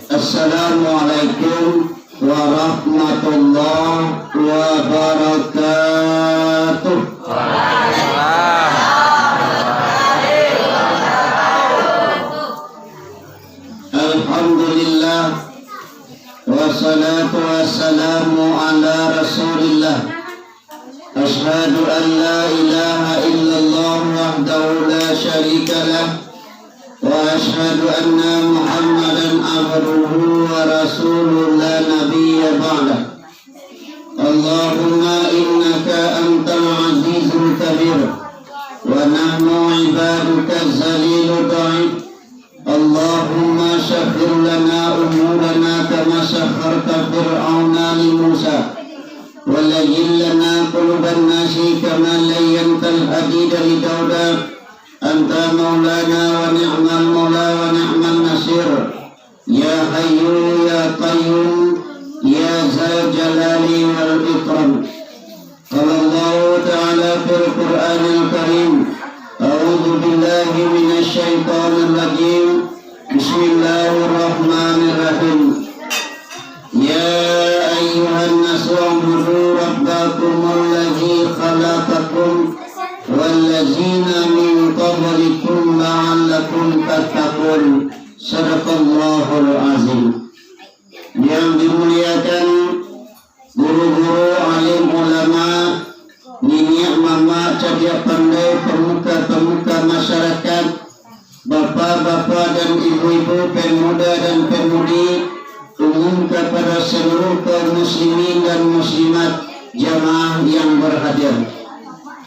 Assalamualaikum warahmatullahi wabarakatuh. Alhamdulillah wassalatu wassalamu ala rasulillah. Ashhadu an la ilaha illallah wahdahu la syarika lah wa ashhadu anna Muhammadan abduhu wa rasuluhu la nabiyya ba'dah. Allahumma innaka antal azizul kabir wa nahnu ibaduka zalilul da'if. Allahumma syakhir lana umurana kama syakharta fir'auna li Musa wa layyin lana quluban nasi kama layyantal hadida li Dauda. Anta maulana wa ni'mal maula wa ni'mal nasir. Ya hayyu ya qayyum ya zal jalali wal ikram. Qala Allah ta'ala fil Qur'anil Karim, a'udzu billahi minasy syaithanir rajim. Bismillahirrahmanirrahim. Ya ayyuhan nasu u'budu rabbakumul ladzi khalaqakum wallazina min qablikum la'allakum tattaqun. Sadaqallahul azim. Yang dimuliakan guru-guru, alim ulama, niniak mama, cadia pandai, pemuka-pemuka masyarakat, bapak-bapak dan ibu-ibu, pemuda dan pemudi, umum kepada seluruh kaum muslimin dan muslimat, jamaah yang berhadir.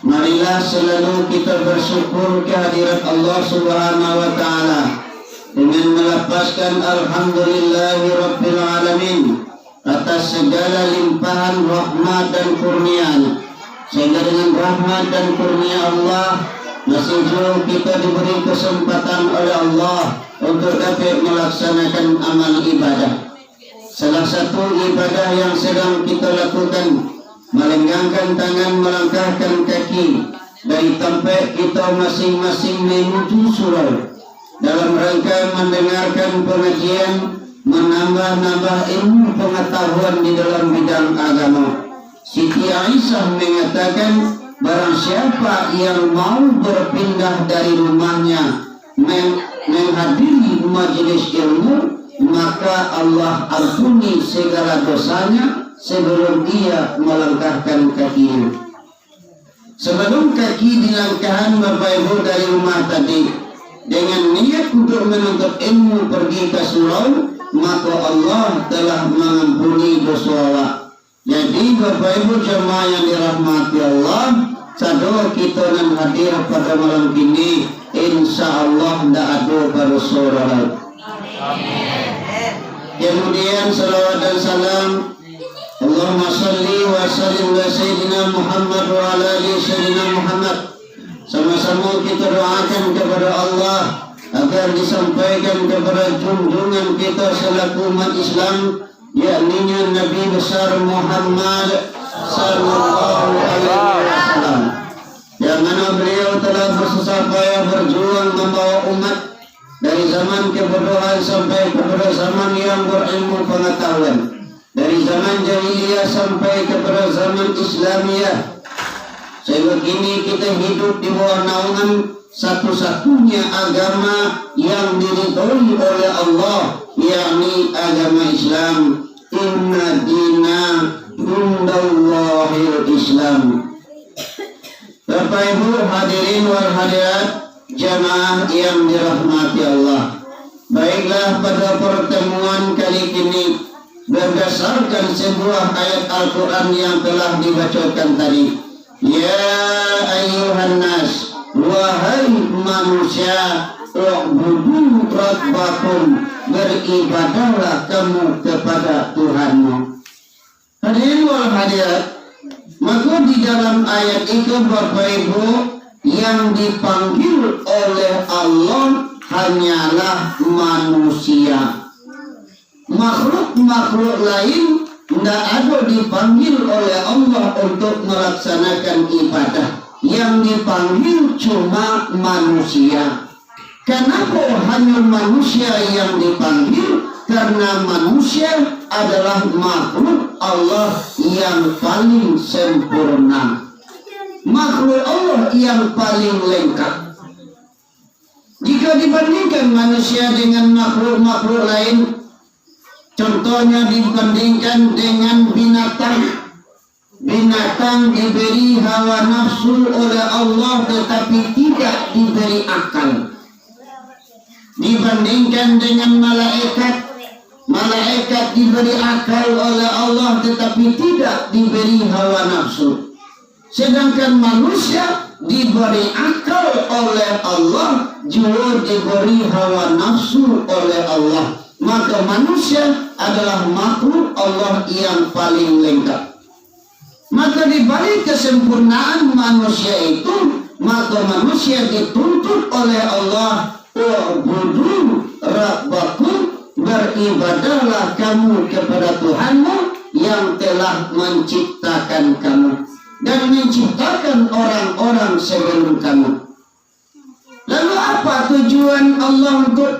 Marilah selalu kita bersyukur kehadirat Allah Subhanahu wa Ta'ala dengan melepaskan alhamdulillahi rabbil alamin atas segala limpahan rahmat dan kurnia. Sehingga dengan rahmat dan kurnia Allah masih jauh kita diberi kesempatan oleh Allah untuk dapat melaksanakan amal ibadah. Salah satu ibadah yang sedang kita lakukan, melenggangkan tangan, melangkahkan kaki dari tempat kita masing-masing menuju surau dalam rangka mendengarkan pengajian, menambah-nambah ilmu pengetahuan di dalam bidang agama. Siti Aisyah mengatakan, barang siapa yang mau berpindah dari rumahnya menghadiri majelis ilmu, maka Allah ampuni segala dosanya sebelum dia melangkahkan kakinya. Sebelum kaki dilangkahkan Bapak Ibu dari rumah tadi dengan niat untuk menuntut ilmu pergi ke surau, maka Allah telah mengampuni dosa. Jadi Bapak Ibu jemaah yang dirahmati Allah, sado kita nan hadir pada malam ini, insya Allah tidak ada bersorak. Kemudian salawat dan salam, Allahumma salli wa sallim wa sayyidina Muhammad wa ala ali sayyidina Muhammad. Sama-sama kita doakan kepada Allah agar disampaikan kepada junjungan kita selaku umat Islam, yakni Nabi besar Muhammad sallallahu alaihi wasallam, yang mana beliau telah bersusah payah berjuang membawa umat dari zaman kebodohan sampai kepada zaman yang berilmu pengetahuan, dari zaman jahiliyah sampai kepada zaman Islamiyah. Sehingga kini kita hidup di bawah naungan satu-satunya agama yang diridhoi oleh Allah, yakni agama Islam. Inna dina indallahil Islam. Bapak Ibu hadirin wal hadirat, jamaah yang dirahmati Allah. Baiklah, pada pertemuan kali ini berdasarkan sebuah ayat Al-Quran yang telah dibacakan tadi. Ya ayyuhan nas, wahai manusia, u'budu rabbakum, beribadahlah kamu kepada Tuhanmu. Hadirin wal hadirat, maka di dalam ayat itu Bapak Ibu, yang dipanggil oleh Allah hanyalah manusia. Makhluk-makhluk lain tidak ada dipanggil oleh Allah untuk melaksanakan ibadah. yang dipanggil cuma manusia. Kenapa hanya manusia yang dipanggil? Karena manusia adalah makhluk Allah yang paling sempurna, makhluk Allah yang paling lengkap. Jika dibandingkan manusia dengan makhluk-makhluk lain, contohnya dibandingkan dengan binatang, binatang diberi hawa nafsu oleh Allah tetapi tidak diberi akal. Dibandingkan dengan malaikat, malaikat diberi akal oleh Allah tetapi tidak diberi hawa nafsu. Sedangkan manusia diberi akal oleh Allah, juga diberi hawa nafsu oleh Allah. Maka manusia adalah makhluk Allah yang paling lengkap. Maka di balik kesempurnaan manusia itu, maka manusia dituntut oleh Allah, wa'budu rabbakum, beribadahlah kamu kepada Tuhanmu yang telah menciptakan kamu dan menciptakan orang-orang sebelum kamu. Lalu apa tujuan Allah untuk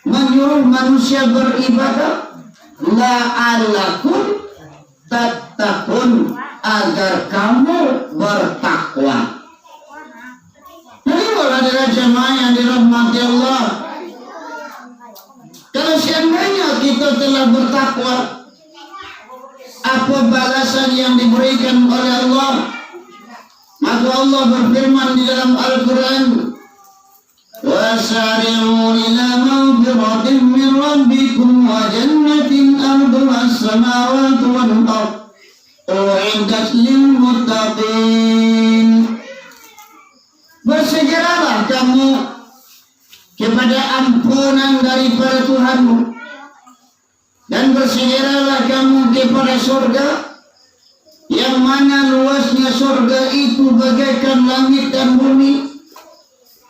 menyuruh manusia beribadah? La'allakum tattaqun, agar kamu bertakwa. Jadi adalah jemaah yang dirahmati Allah, kalau seandainya kita telah bertakwa, apa balasan yang diberikan oleh Allah? Maka Allah berfirman di dalam Al-Quran, وَسَارِعُوا إِلَى مَغْفِرَةٍ مِّن رَّبِّكُمْ وَجَنَّةٍ أَرْضُهَا السَّمَاوَاتُ وَالْأَرْضُ أُعِدَّتْ لِلْمُتَّقِينَ. Bersegeralah kamu kepada ampunan daripada Tuhanmu, dan bersegeralah kamu kepada surga, yang mana luasnya surga itu bagaikan langit dan bumi,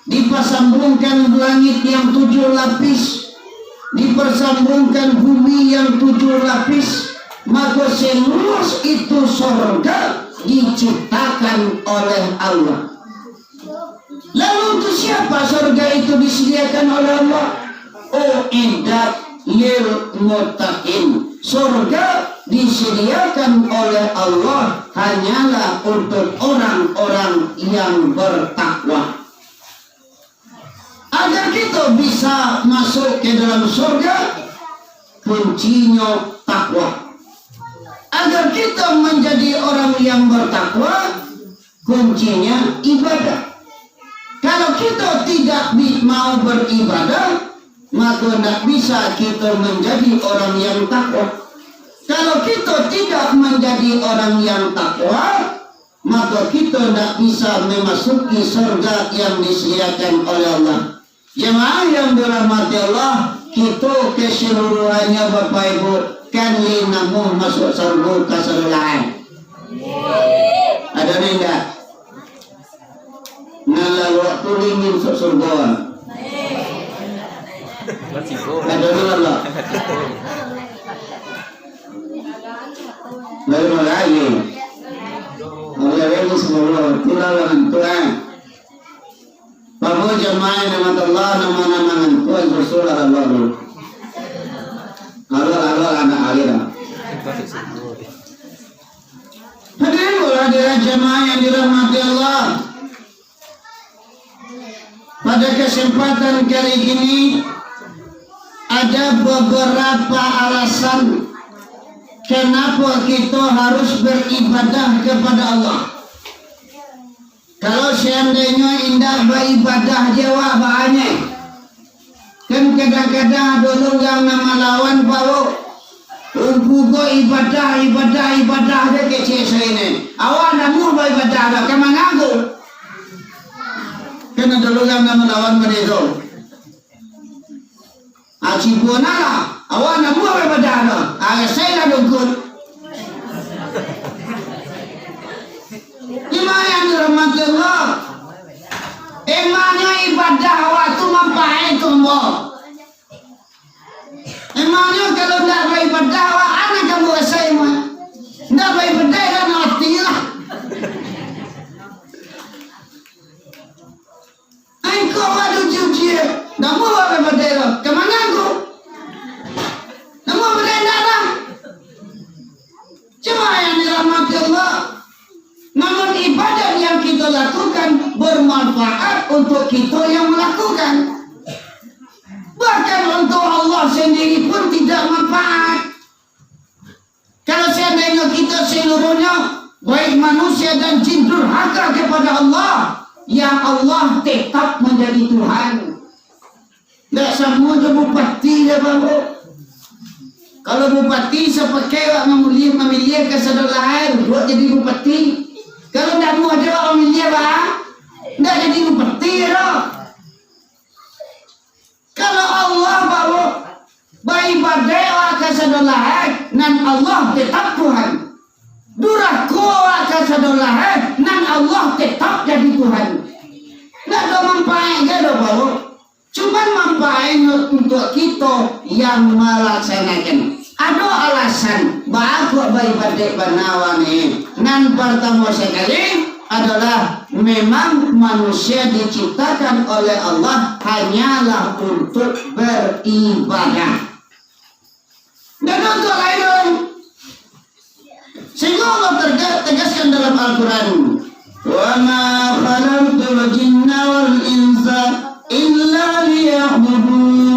dipersambungkan langit yang 7 lapis, dipersambungkan bumi yang 7 lapis, maka seluas itu surga diciptakan oleh Allah. Lalu untuk siapa surga itu disediakan oleh Allah? Uiddat lil muttaqin. Surga disediakan oleh Allah hanyalah untuk orang-orang yang bertakwa. Agar kita bisa masuk ke dalam surga, kuncinya takwa. Agar kita menjadi orang yang bertakwa, kuncinya ibadah. Kalau kita tidak mau beribadah, maka tidak bisa kita menjadi orang yang takwa. Kalau kita tidak menjadi orang yang takwa, maka kita tidak bisa memasuki surga yang disediakan oleh Allah. Jemaah yang dirahmati Allah, kita keseluruhannya Bapak Ibu, kan linamu masuk surga keseluruhan. Ada nih enggak? Nala waktu ingin masuk surga. Ada nih Allah. Lalu lagi. Oleh ini semua tilawan Tuhan. Bapak jemaah nama Allah, nama-nama Tuhan Rasul Allah. Allah anak alira. Hadirin hadirat jemaah yang dirahmati Allah. Pada kesempatan kali ini ada beberapa alasan kenapa kita harus beribadah kepada Allah. Kalau seandainya indah beribadah jawab banyak, kan kadang-kadang dulu yang nama lawan bawa buku ibadah dia kecil ini. Awak namu beribadah dah kemangagu. Kena dulu yang nama lawan mereka. Aci buana, awak namu beribadah dah. Agak saya dah dukun. Gimana yang dirahmati Allah? Emangnya ibadah waktu mampai tumbuh. Emangnya kalau tidak beribadah awak anak kamu asai mah. Tidak beribadah dan mati lah. dirahmati Allah. Namun ibadah yang kita lakukan bermanfaat untuk kita yang melakukan. Bahkan untuk Allah sendiri pun tidak manfaat. Kalau seandainya kita seluruhnya, baik manusia dan jin, durhaka kepada Allah, yang Allah tetap menjadi Tuhan. Tak semua je bupati je baru. Kalau bupati sepakai memilih kesadar lain buat jadi bupati. Kalau tak mau je memilih bah, tak jadi bupati dah. Kalau Allah bawa bayi badai kesadar lain, nan Allah tetap Tuhan. Durhaka kesadar lain, nan Allah tetap jadi Tuhan. Tak ada manfaat je dah baru. Cuma manfaat untuk kita yang melaksanakan. Ada alasan bahagia beribadah banawan ini. Nan pertama sekali adalah memang manusia diciptakan oleh Allah hanyalah untuk beribadah. Dan untuk lain. Sehingga Allah tegaskan dalam Al-Quran. Wa ma khalaqtul jinna wal insa illa liya'budun.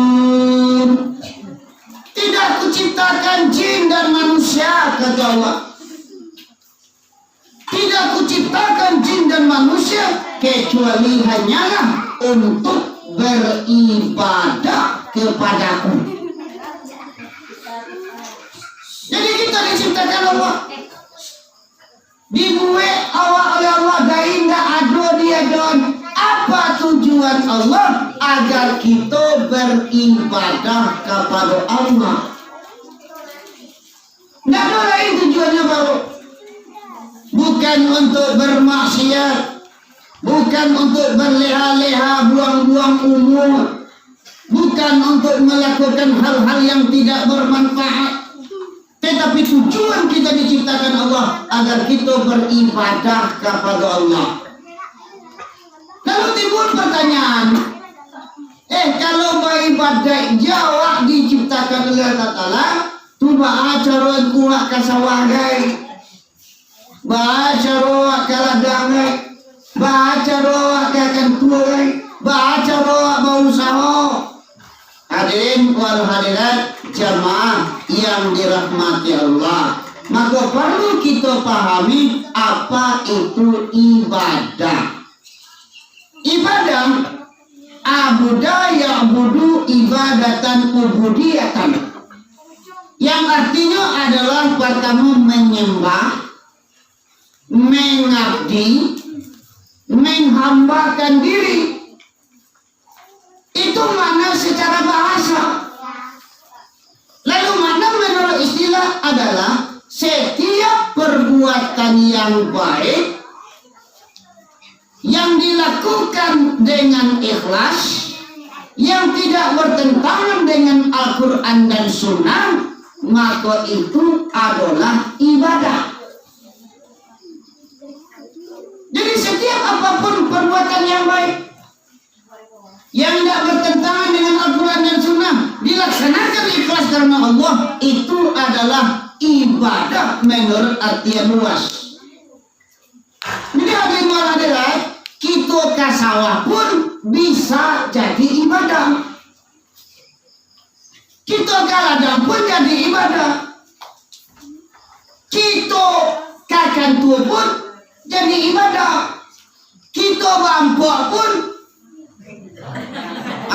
Tidak kuciptakan jin dan manusia, kata Allah. Tidak kuciptakan jin dan manusia kecuali hanyalah untuk beribadah kepadaku. Jadi kita diciptakan Allah, dibuat awak oleh Allah, dari tidak ada dia don. Apa tujuan Allah? Agar kita beribadah kepada Allah. Tidak ada lain tujuannya baru. Bukan untuk bermaksiat, bukan untuk berleha-leha, buang-buang umur, bukan untuk melakukan hal-hal yang tidak bermanfaat. Tetapi tujuan kita diciptakan Allah agar kita beribadah kepada Allah. Lalu timbul pertanyaan, kalau beribadah jawab diciptakan oleh Allah Ta'ala, tu baacara kuat kasawagai, baacara kaladangai, baacara kakan tuai, baacara bausaha. Hadirin wal hadirat jamaah yang dirahmati Allah, maka perlu kita pahami apa itu ibadah. Ibadah abuda ya'budu ibadatan ubudiyatan, yang artinya adalah pertama menyembah, mengabdi, menghambakan diri. Itu makna secara bahasa. Lalu makna menurut istilah adalah setiap perbuatan yang baik yang dilakukan dengan ikhlas, yang tidak bertentangan dengan Al-Quran dan Sunnah, maka itu adalah ibadah. Jadi setiap apapun perbuatan yang baik yang tidak bertentangan dengan Al-Quran dan Sunnah, dilaksanakan ikhlas karena Allah, itu adalah ibadah menurut artian luas. Jadi hadirin wal hadirat, kita ke sawah pun bisa jadi ibadah. Kita ke ladang pun jadi ibadah. Kita ke kantor pun jadi ibadah. Kita bangkok pun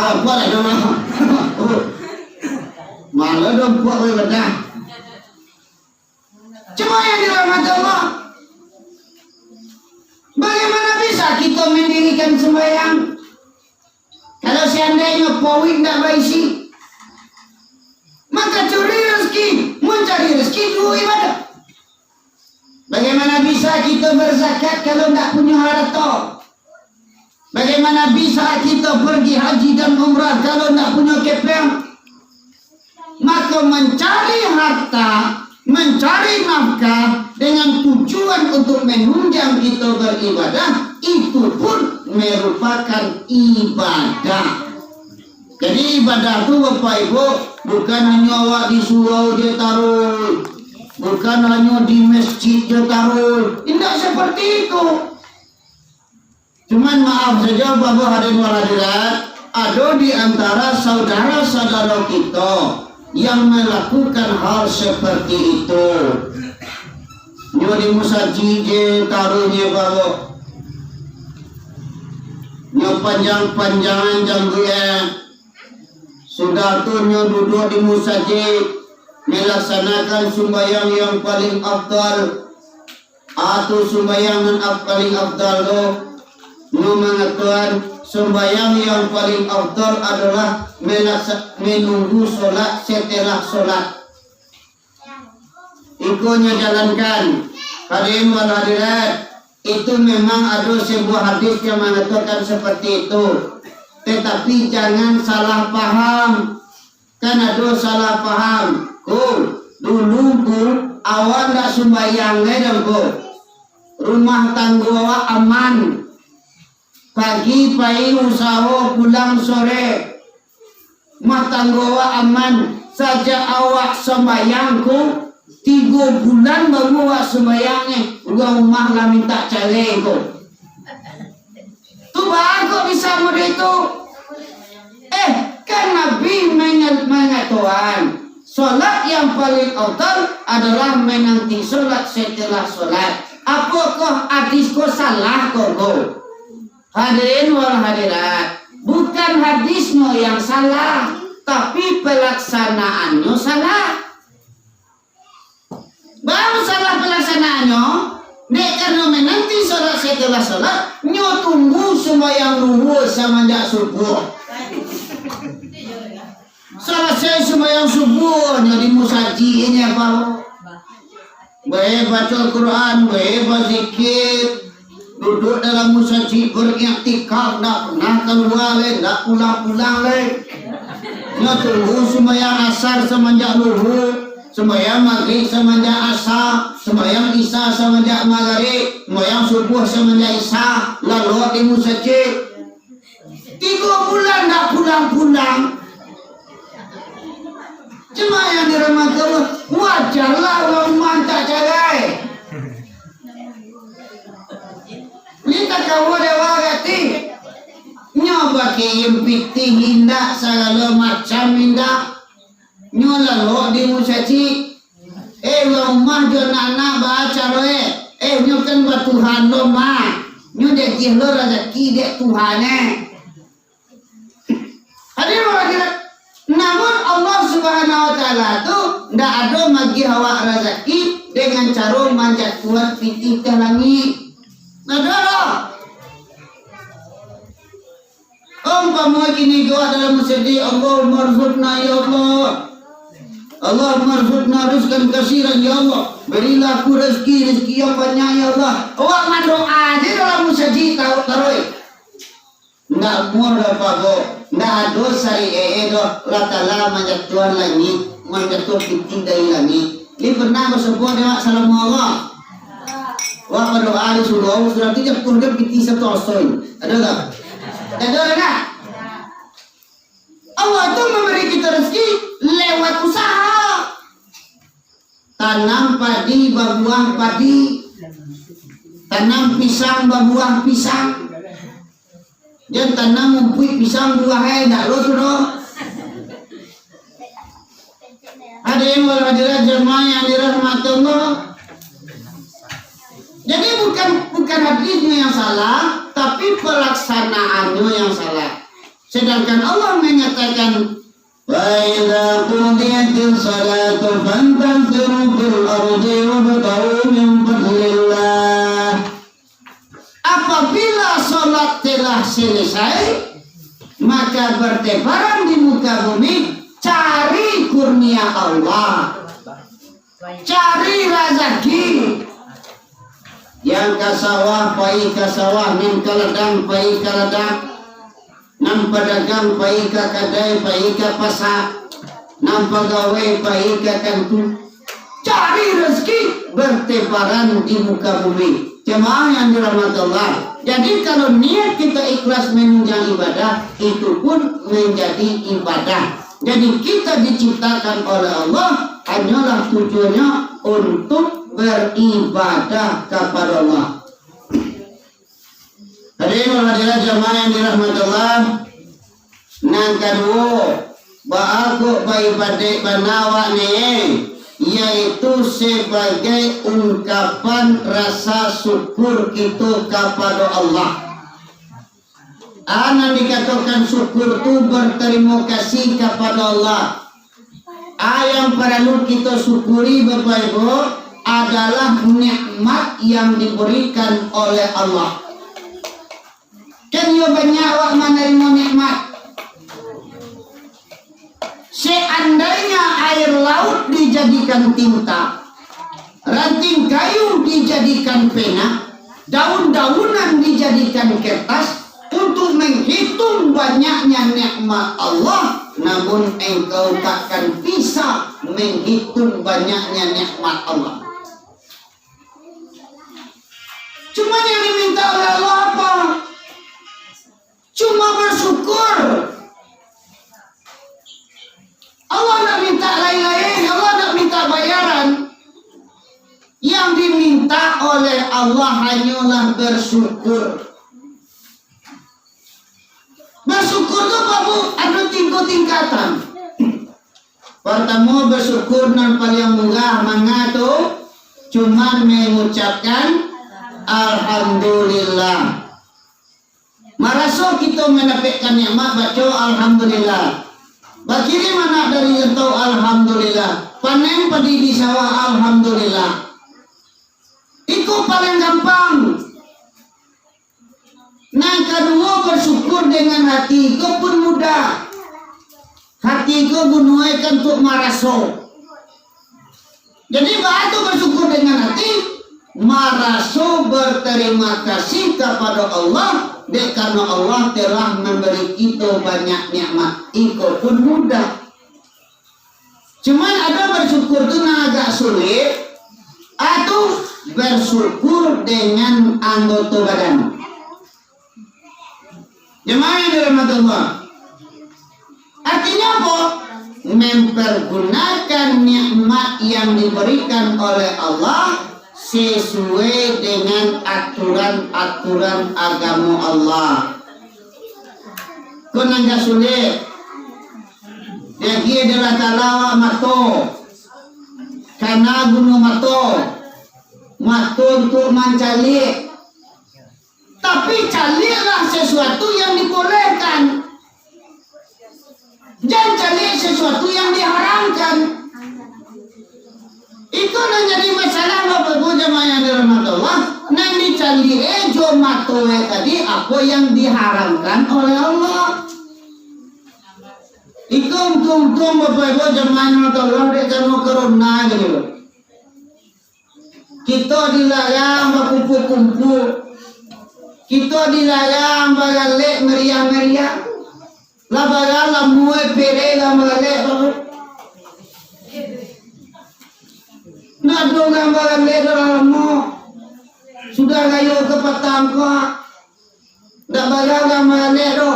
boleh dong. Malah dong buat ibadah. Cuma yang dirahmati Allah, bagaimana bisa kita mendirikan sembahyang kalau seandainya poin tidak berisi? Maka curi rezeki, mencari rezeki itu ibadah. Bagaimana bisa kita berzakat kalau tidak punya harta? Bagaimana bisa kita pergi haji dan umrah kalau tidak punya kepeng? Maka mencari harta, mencari nafkah dengan tujuan untuk menunjang kita beribadah, itu pun merupakan ibadah. Jadi ibadah itu Bapak Ibu bukan hanya awak disuruh dia taruh bukan hanya di masjid je taruh. Tidak seperti itu. Cuman maaf saja Bapak hadirin wal hadirat, ada di antara saudara-saudara kita yang melakukan hal seperti itu. Nyo di musaji je taruhnya Bapak. Nyo panjang-panjangan jangguya. Sudah tu nyo duduk di musajid melaksanakan sembahyang yang paling afdal atau sembahyang yang paling afdal tu nyo mengatakan sembahyang yang paling afdal adalah menunggu solat setelah solat. Ikunya jalankan. Hadirin wal hadirat, itu memang ada sebuah hadis yang mengatakan seperti itu. Tetapi jangan salah paham. Kan ada salah paham. Dulu awak tak sembahyang rumah tangga aman. Pagi pai usaha pulang sore. Rumah tangga aman. Saja awak sembahyangku 3 bulan baru awak sembahyangnya. Rumah lah minta cari ko. Tu baru bisa begitu. Kan Nabi mengatakan solat yang paling afdal adalah menanti solat setelah solat. Apakah hadisku salah kok? Hadirin wal hadirat, bukan hadisnya yang salah, tapi pelaksanaannya salah. Baru salah pelaksanaannya. Nek karena menanti solat setelah solat, nyo tunggu sembahyang luhur semenjak subuh. Selesai sembahyang subuh nyo di musaji ini apa? Baik baca Quran, baik berzikir, duduk dalam musaji beriktikaf, tak pernah keluar leh, tak pulang-pulang leh. Nyo tunggu sembahyang asar semenjak luhur. Sembahyang maghrib semenjak asar, sembahyang isya semenjak maghrib, sembahyang subuh semenjak isya, lalu di masjid 3 bulan tak pulang-pulang. Cuma yang dirahmati Allah, wajarlah orang mantap carai. Kita kau dewa gati, nyoba kirim pitih hindak segala macam hindak. Nyola lo di musaji, rumah jo anak baca roe, nyokan buat Tuhan lo mah, nyodek jih lo rezeki dek Tuhane. Hadirin wadirat, namun Allah Subhanahu Wa Taala tu ndak ada bagi awak rezeki dengan cara manjat kuat pitih ke langit. Nada. Umpama kini doa dalam masjid, Allahumma rzuqna ya Allah. Allahumma rzuqna rizqan katsiran ya Allah. Berilah aku rezeki yang banyak ya Allah. Awak berdoa di dalam masjid tahu taruh. Ndak muar apa ndak ada sari do latala manjat Tuhan langit, manjat pitih dari langit. Ini pernah bersebuah dewa salam Allah. Wah berdoa di surau sudah tidak kurang pitih satu osoy. Ada tak? Ada tak? Allah itu memberi kita rezeki lewat usaha. Tanam padi, berbuah padi. Tanam pisang, berbuah pisang. Jangan tanam umpui pisang buah tak lo sudah. Hadirin wal hadirat jemaah yang dirahmati Allah. Jadi bukan hadisnya yang salah, tapi pelaksanaannya yang salah. Sedangkan Allah menyatakan wa idza qudiyatis salatu fantashiru fil ardi wabtaghu min fadlillah. Apabila salat telah selesai, maka bertebaran di muka bumi, cari kurnia Allah, cari rezeki. Yang kasawah pai kasawah, min kaladang pai kaladang. Nam pedagang pai ka kedai, pai ka pasar, nam pegawai pai ka kantor. Cari rezeki bertebaran di muka bumi. Jemaah yang dirahmati Allah. Jadi kalau niat kita ikhlas menunjang ibadah, itu pun menjadi ibadah. Jadi kita diciptakan oleh Allah hanyalah tujuannya untuk beribadah kepada Allah. Hadirin hadirat jamaah yang dirahmati Allah, nang kedua baaku baibadah banawa ni yaitu sebagai ungkapan rasa syukur kita kepada Allah. Anak dikatakan syukur itu berterima kasih kepada Allah. Yang perlu kita syukuri Bapak Ibu adalah nikmat yang diberikan oleh Allah. Kan yo banyak awak menerima nikmat. Seandainya air laut dijadikan tinta, ranting kayu dijadikan pena, daun-daunan dijadikan kertas untuk menghitung banyaknya nikmat Allah, namun engkau takkan bisa menghitung banyaknya nikmat Allah. Cuma yang diminta oleh Allah apa? Cuma bersyukur. Allah nak minta lain-lain, Allah nak minta bayaran. Yang diminta oleh Allah hanyalah bersyukur. Bersyukur tu babu ada 3 tingkatan. Pertama bersyukur yang paling murah mengatu cuma mengucapkan alhamdulillah. Maraso kita mendapatkan nikmat baca alhamdulillah. Bakiri mana dari yang tahu alhamdulillah. Panen padi di sawah alhamdulillah. Itu paling gampang. Nah kedua bersyukur dengan hati kau pun mudah. Hati kau bunuhkan untuk maraso. Jadi batu bersyukur dengan hati. Maraso berterima kasih kepada Allah. Karena Allah telah memberi kita banyak nikmat. Itu pun mudah. Cuman ada bersyukur itu agak sulit. Atau bersyukur dengan anggota badan. Jemaah yang dirahmati Allah. Artinya apa? Mempergunakan nikmat yang diberikan oleh Allah sesuai dengan aturan-aturan agama Allah. Kau nangga sulit. Dia adalah talawa mato. Karena gunung mato. Mato untuk mencalik. Tapi caliklah sesuatu yang dibolehkan. Jangan calik sesuatu yang diharamkan. Itu yang jadi masalah Bapak Ibu jemaah yang dirahmati Allah. Nang dicali ejo matoe tadi apa yang diharamkan oleh Allah. Itu untung Bapak Ibu jemaah yang dirahmati Allah dia mau corona gitu. Kita dilayang berkumpul-kumpul. Kita dilayang bergalek meriah-meriah. La bagala muai pere la magalek. Nado gambar leramu sudah kayu ke petang ko ndak bagal gambar lero.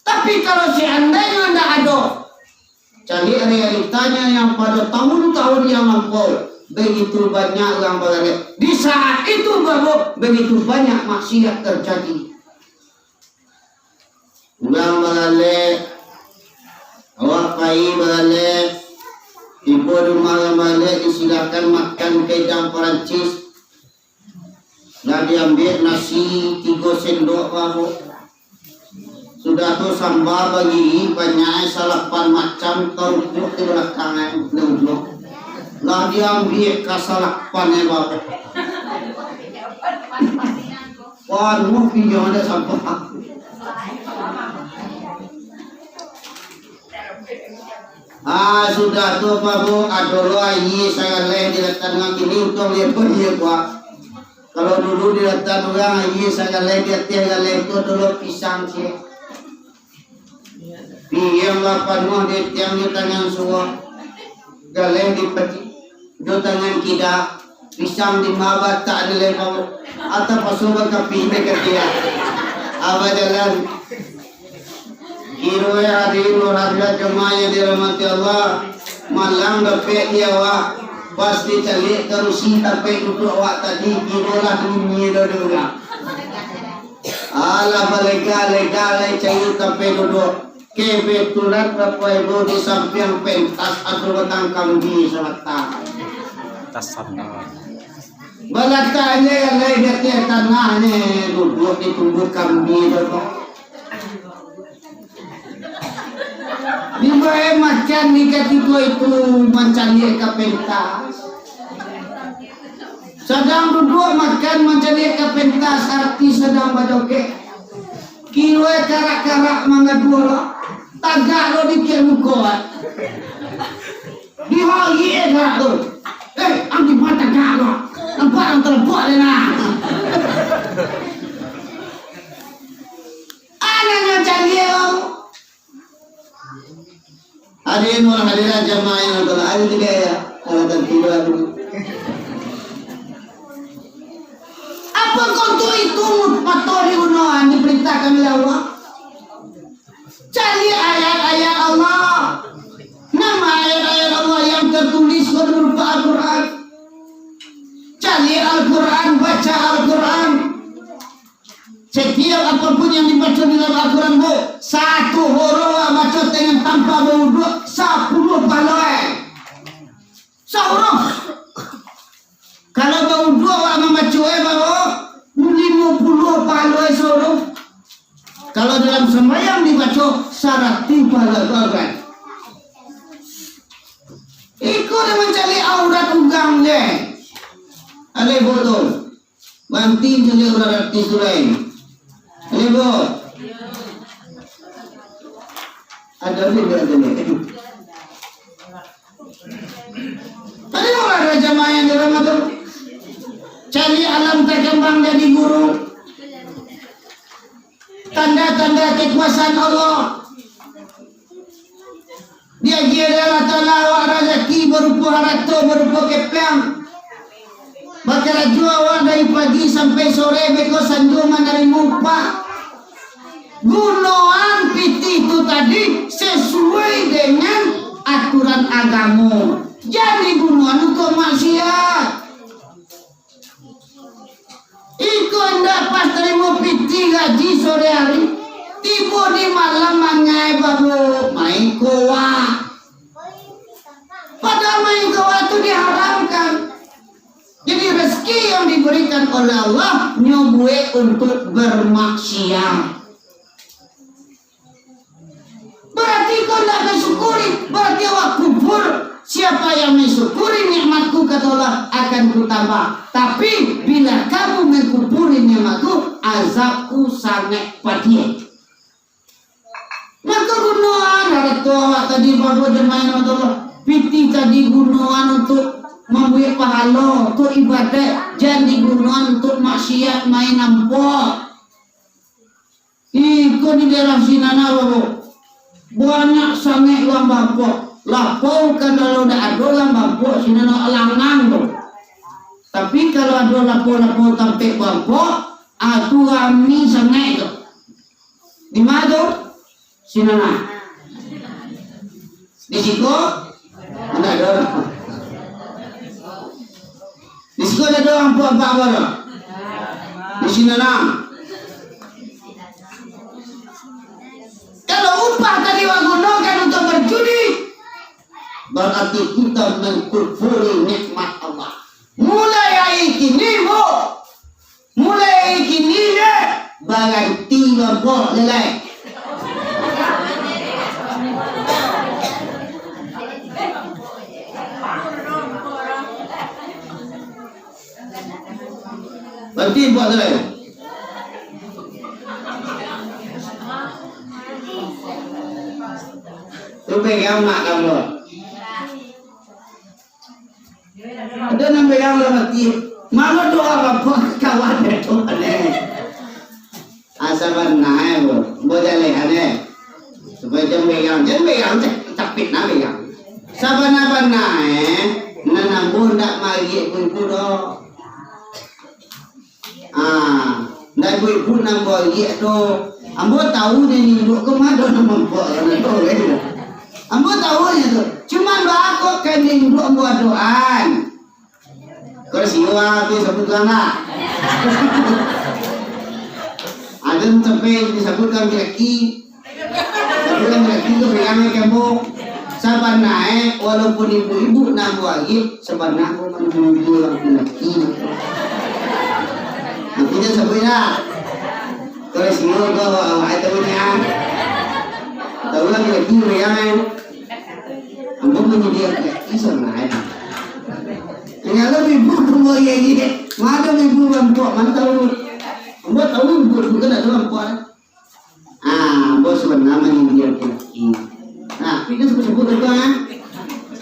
Tapi kalau seandainya ndak ada, jadi realitanya yang pada tahun-tahun yang lampau begitu banyak gambar lero. Di saat itu baru begitu banyak maksiat terjadi. Gambar lero, awak pai balik. Ibu rumah balik disilakan makan pedang Perancis. Lah diambil nasi 3 sendok baru. Sudah tu sambal bagi banyak salapan macam kerupuk di belakang lembut. Lah diambil kasalapan baru. Wah, mau pinjam ada sampah. Sudah tu babu adolo ayi saya leh diletak dengan kini untuk lihat dia kuat. Kalau dulu diletak orang ayi saya leh dia tiada leh itu dulu pisang sih. Piyang lapan mah dia tiang di tangan suah. Galeng di peti, di tangan kita. Pisang di mabat tak ada leh babu. Atau pasukan kapi mereka dia. Apa jalan? Kiro hadirin hadirat jemaah yang dirahmati Allah, malam dapat dia awak pasti cari terusin tapi duduk awak tadi kiro lah dunia dulu. Ala balika cari tapi duduk. Kebetulan Bapak Ibu di samping pentas atau batang kambing selatan. Tas sana. Balatanya yang lain di tanahnya duduk di tubuh kambing itu. Di bawah macan di ketika itu mencari ke pentas. Sedang duduk makan mencari ke pentas arti sedang bajoget. Kilo karak-karak mangga tagak lo dikir muka. Di hari enak tu. Ambil mata tagak lo. Nampak yang terbuat dia nak. Anaknya cari lo. Hadirin wal hadirat jemaah yang telah ada juga ya. Alatan tiba dulu. Apa konto itu patori unoan diperintahkan oleh Allah? Cari ayat-ayat Allah. Nama ayat-ayat Allah yang tertulis berupa Al-Quran. Cari Al-Quran, baca Al-Quran. Setiap apapun yang dibaca di dalam Al-Quran bu, satu huruf baca dengan tanpa berwuduk 10 pahala. Sehuruf. Kalau berwuduk awak membaca baru 50 pahala sehuruf. Kalau dalam sembahyang dibaca 100 pahala. Ikut dia mencari aurat ugang dia. Alih betul. Banting cari aurat artis lain. Ibu, ada juga ni. Tadi orang ada jemaah yang dirahmati. Cari alam terkembang jadi guru. Tanda-tanda kekuasaan Allah. Dia adalah talawak rezeki berupa harta berupa kepeng. Bakal jual dari pagi sampai sore beko sanjungan dari mupa. Gunoan piti itu tadi sesuai dengan aturan agama. Jadi gunoan untuk maksiat. Iku hendak pas terima piti gaji sore hari. Tiba di malam mangai babu main kowa. Padahal main kowa itu diharamkan. Jadi rezeki yang diberikan oleh Allah nyobue untuk bermaksiat. Berarti kau tidak bersyukuri, berarti awak kufur. Siapa yang mensyukuri nikmatku kata Allah akan kutambah. Tapi bila kamu mengkufuri nikmatku, azabku sangat pedih. Maka gunoan harta awak tadi baru jemaah Allah. Piti tadi gunoan untuk membuat pahala untuk ibadat, jangan digunakan untuk maksiat main nampok. Ikut di daerah Sinana baru banyak sangat orang bapak lapau kan kalau dah ada orang bapak Sinana langang tu. Tapi kalau ada lapau-lapau tampik bapak aku rami sangat tu. Di mana tu? Sinana. Di situ mana ada? Di situ ada orang apa baru? Di sini lah. Kalau upah tadi gunakan untuk berjudi, berarti kita mengkufuri nikmat Allah. Mulai hari ini, bu, mulai hari ini deh, berganti bapak lelai. Berarti buat apa? Tu pegang mak kamu. Ada yang pegang berarti. Malu doa apa kawan itu aneh. Asaban naik bu, boleh aneh. Supaya jangan pegang tapi nak pegang. Saban apa naik, nana bunda magi pun kudo. Nai bui pun nang boy ye to Ambo tahu ni induk kemana nama buat ambo tahu tu. Cuma doa kok kan induk buat doaan. Kau siwa tu sebut lama. Ada sampai disebutkan lagi. Sebutkan lagi tu pegangan kamu. Sabar naik walaupun ibu-ibu nak wajib sabar nak menunggu laki-laki. Nantinya sebutnya. Kalau semua kau ada punya, tahu lagi pegangan. Ambo menyediakan laki sama naik. Yang ibu semua yang ini, mana ibu perempuan mana tahu. Ambo tahu ibu bukan ada perempuan. Ambo sebenarnya menyediakan laki. Nah, kita sebut apa kan?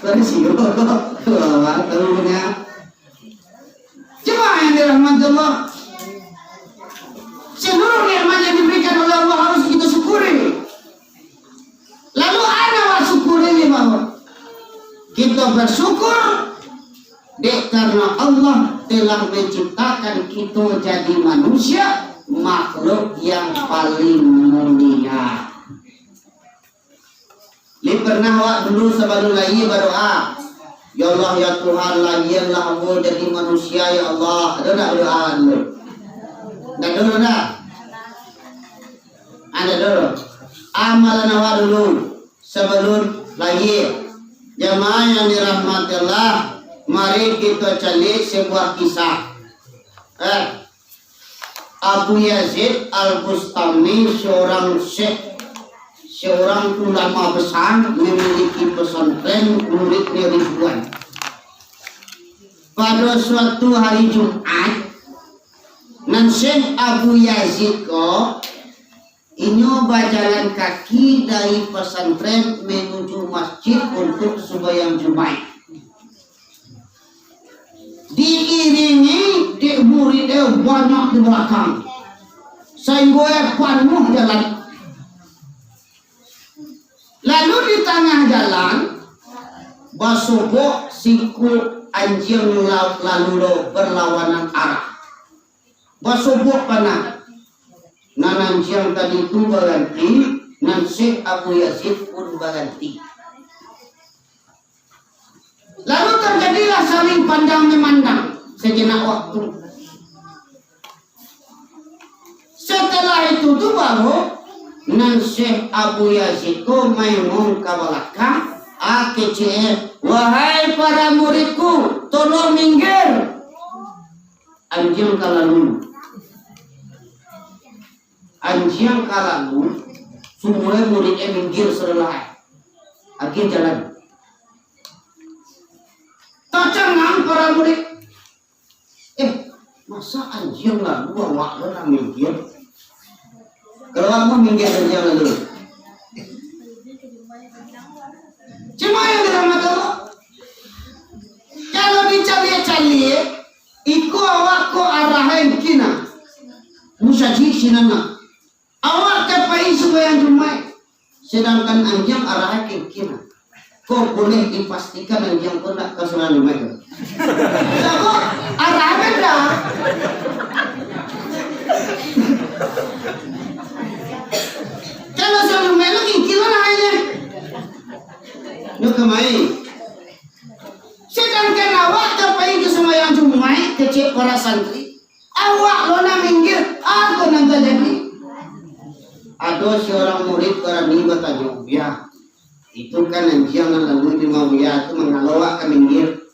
Tersiu, tahu punya. Cuma yang dirahmati Allah, seluruh nikmat yang diberikan oleh Allah harus kita syukuri. Lalu ana syukuri bahwa kita bersyukur karena Allah telah menciptakan kita jadi manusia, makhluk yang paling mulia. Li pernah awak dulu sebelum lagi berdoa, ya Allah ya Tuhan lagianlah aku jadi manusia ya Allah. Ada tak doa dulu? Tak dulu dah. Ada dulu. Amalan awak dulu sebelum lahir. Jemaah yang dirahmati Allah, mari kita cari sebuah kisah. Abu Yazid Al-Bustami seorang syekh, seorang ulama besar, memiliki pesantren, muridnya ribuan. Pada suatu hari Jumat, nan Syekh Abu Yazid ini berjalan kaki dari pesantren menuju masjid untuk sembahyang Jumat. Diiringi di muridnya banyak di belakang, sehingga penuh jalan. Lalu di tengah jalan, basubuk siku anjing lalu berlawanan arah. Basubuk panah. Nan anjing tadi itu berganti, nan Syekh Abu Yazid pun berganti. Lalu terjadilah saling pandang memandang sejenak waktu. Setelah itu tuh baru nan Syekh Abu Yazid ko main ke belakang, kecil, wahai para muridku, tolong minggir. Anjing kalalu. Anjing kalalu, semua muridnya minggir serelai. Akhir jalan. Tacangan para murid. Masa anjing lalu awak orang minggir? Kalau kamu minggir dari jalan dulu. Cuma yang dirahmati Allah. Kalau dicari-cari, iku awak ko arahin kina. Musaji sinana. Awak capai sembahyang Jumat, sedangkan anjing arahnya ke kina. Kok boleh dipastikan anjing kau nak ke sembahyang Jumat? Kok arah beda? Kalau sembahyang Jumat lagi kira hanya nak kemai. Sedangkan awak capai ke sembahyang Jumat kecil para santri, awak lona minggir, aku nanti jadi. Ada seorang murid berani bertanya, ya itu kan anjing lalu di mau ya itu mengalawak ke minggir,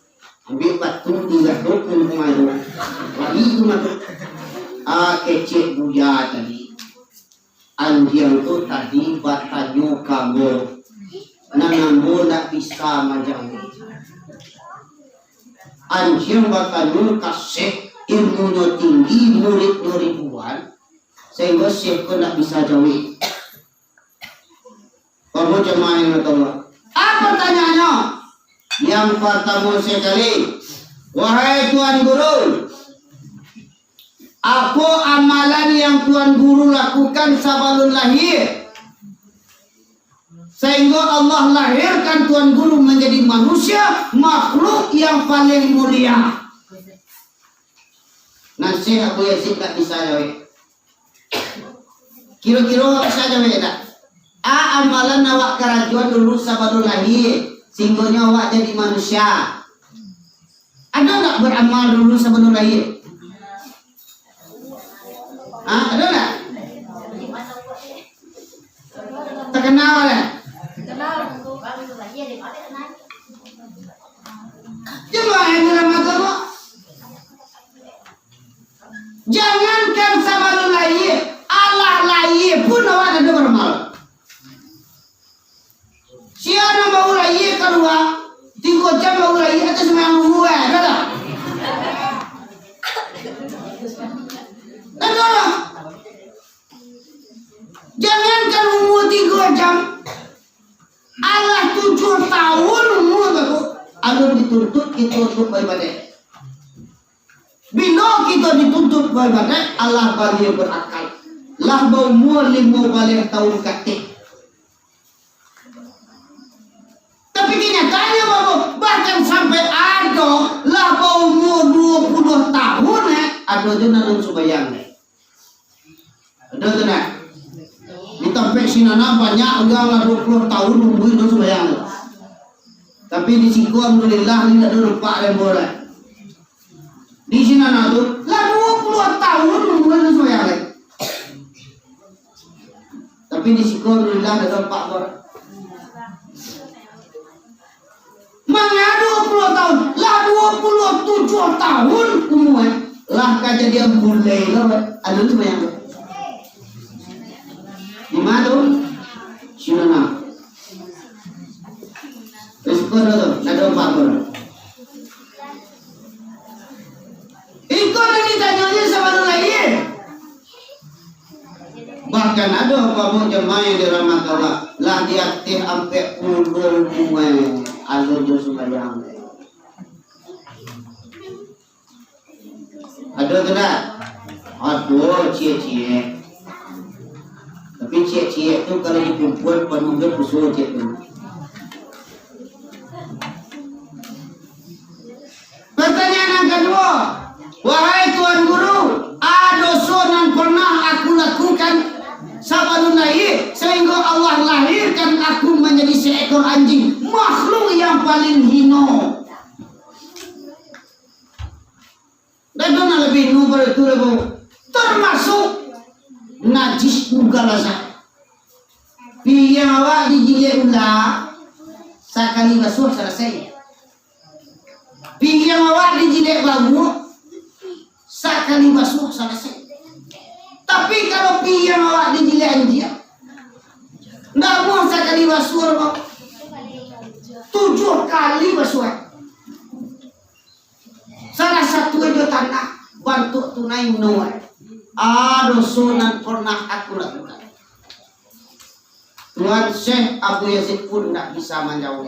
ambil batu tiga dukun kemarin, lagi itu masuk, kecil buya tadi, anjing itu tadi bertanya kamu, nanamu tak bisa majang, anjing bertanya kasih ilmunya tinggi murid ribuan. Sehingga Syekh pun tak bisa jauh. Kamu jemaah yang Allah. Apa pertanyaannya? Yang pertama sekali, wahai Tuan Guru, apa amalan yang Tuan Guru lakukan sebelum lahir, sehingga Allah lahirkan Tuan Guru menjadi manusia, makhluk yang paling mulia. Nah, Syekh Abu Yazid tak bisa jawab. Kira-kira saja beda. Amalan awak kerajuan dulu sebelum lahir, sehingga awak jadi manusia. Ada nggak beramal dulu sebelum lahir? Ada nggak? Terkenal ya? Cuma yang dalam agama, jangankan sebelum lahir, Allah lahir pun awak ada beramal. Siapa mau lahir keluar 3 jam mau lahir atas semua gue, ada tak? Ada. Jangankan umur 3 jam, Allah 7 tahun umur aku, Allah dituntut kita untuk beribadah. Bila kita dituntut beribadah, Allah bagi berakal. Lah umur 15 tahun katik. Tapi kenyataannya bahkan sampai ada lah umur 20 tahun ada je nanti sembahyang. Ada tu nak. Di tempat sinana banyak orang lah 20 tahun nungguin nanti sembahyang. Tapi di siku alhamdulillah ni ada nampak lemboran. Di sinana tu lah 20 tahun nungguin nanti sembahyang. Tapi di siku alhamdulillah ada nampak orang. Mana 20 tahun, lah 27 tahun umur, lah kejadian mulai lah, ada tu banyak. Di mana tu? Sinana. Resiko tu, ada 4 orang. Ikut lagi tanya sama lahir. Bahkan ada apa jemaah yang dirahmati Allah, lah dia sampai puluh umur. Ada jo sembahyang. Ada tidak? Ada cie-cie. Tapi cie-cie itu kalau dikumpul penuh busuk cie tu. Pertanyaan yang kedua, wahai Tuan Guru, ada dosa yang pernah aku lakukan sebelum lahir sehingga Allah lahirkan aku menjadi seekor anjing, makhluk yang paling hina. Dan mana lebih nubar itu termasuk najis ugalasa. Yang awak dijilid ular sekali basuh selesai. Yang awak dijilid bau sekali basuh selesai. Tapi kalau yang awak dijilid anjing, nggak mau sekali basuh, 7 kali basuh. Salah satu itu tanah bantu tunai menua. Dosa yang pernah aku lakukan. Tuan Syekh Abu Yazid pun tidak bisa menjawab.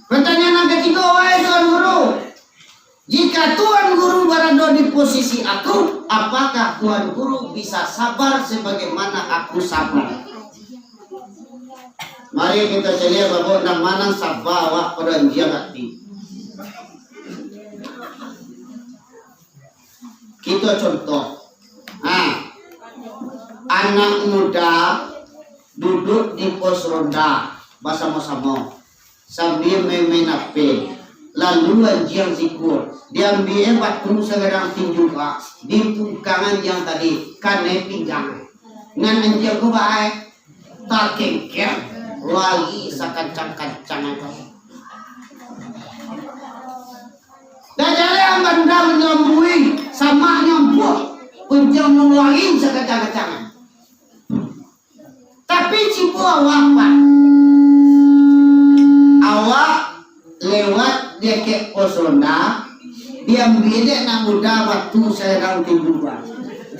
Pertanyaan yang ketiga, wahai Tuan Guru, jika Tuan Guru berada di posisi aku, apakah Tuan Guru bisa sabar sebagaimana aku sabar? Mari kita lihat bahwa nang mana sabar awak pada dia hati. Kita contoh, anak muda duduk di pos ronda bersama-sama sambil main HP. Lalu anjing sikur diambil batu sekarang tinju di pungkangan yang tadi kane pinggang. Ngan anjing ko baik tak kengker lagi sakancang-kancang itu. Dan jadi yang bandar nyambui sama nyambuk untuk ngeluarin sakancang-kancang. Tapi cipu awak pak, awak lewat dia ke pos ronda, dia beda nak muda waktu saya dalam tidur.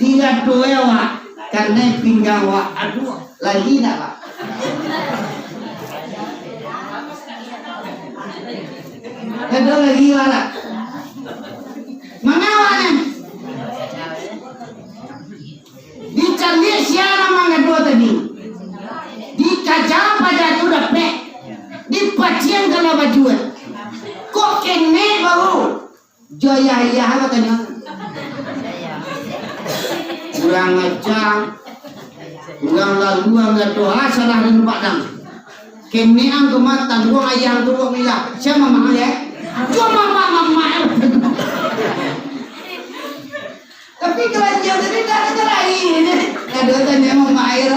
Dia doa wak karena pinggang wak aduh lagi nak pak. Ada lagi wala. Mana wala? Dicari siapa mangga dua tadi? Dikajang pada tu dapat. Dipacian kalau bajuan. Kok kene baru? Jaya ya apa tanya? kurang ngajang, kurang lalu nggak doa salah dan padang. Kini ang kematan gua ayang tuh mila, siapa mama ya? Cuma mama. Tapi kalau jauh dari darah lain, ada tanya mama air.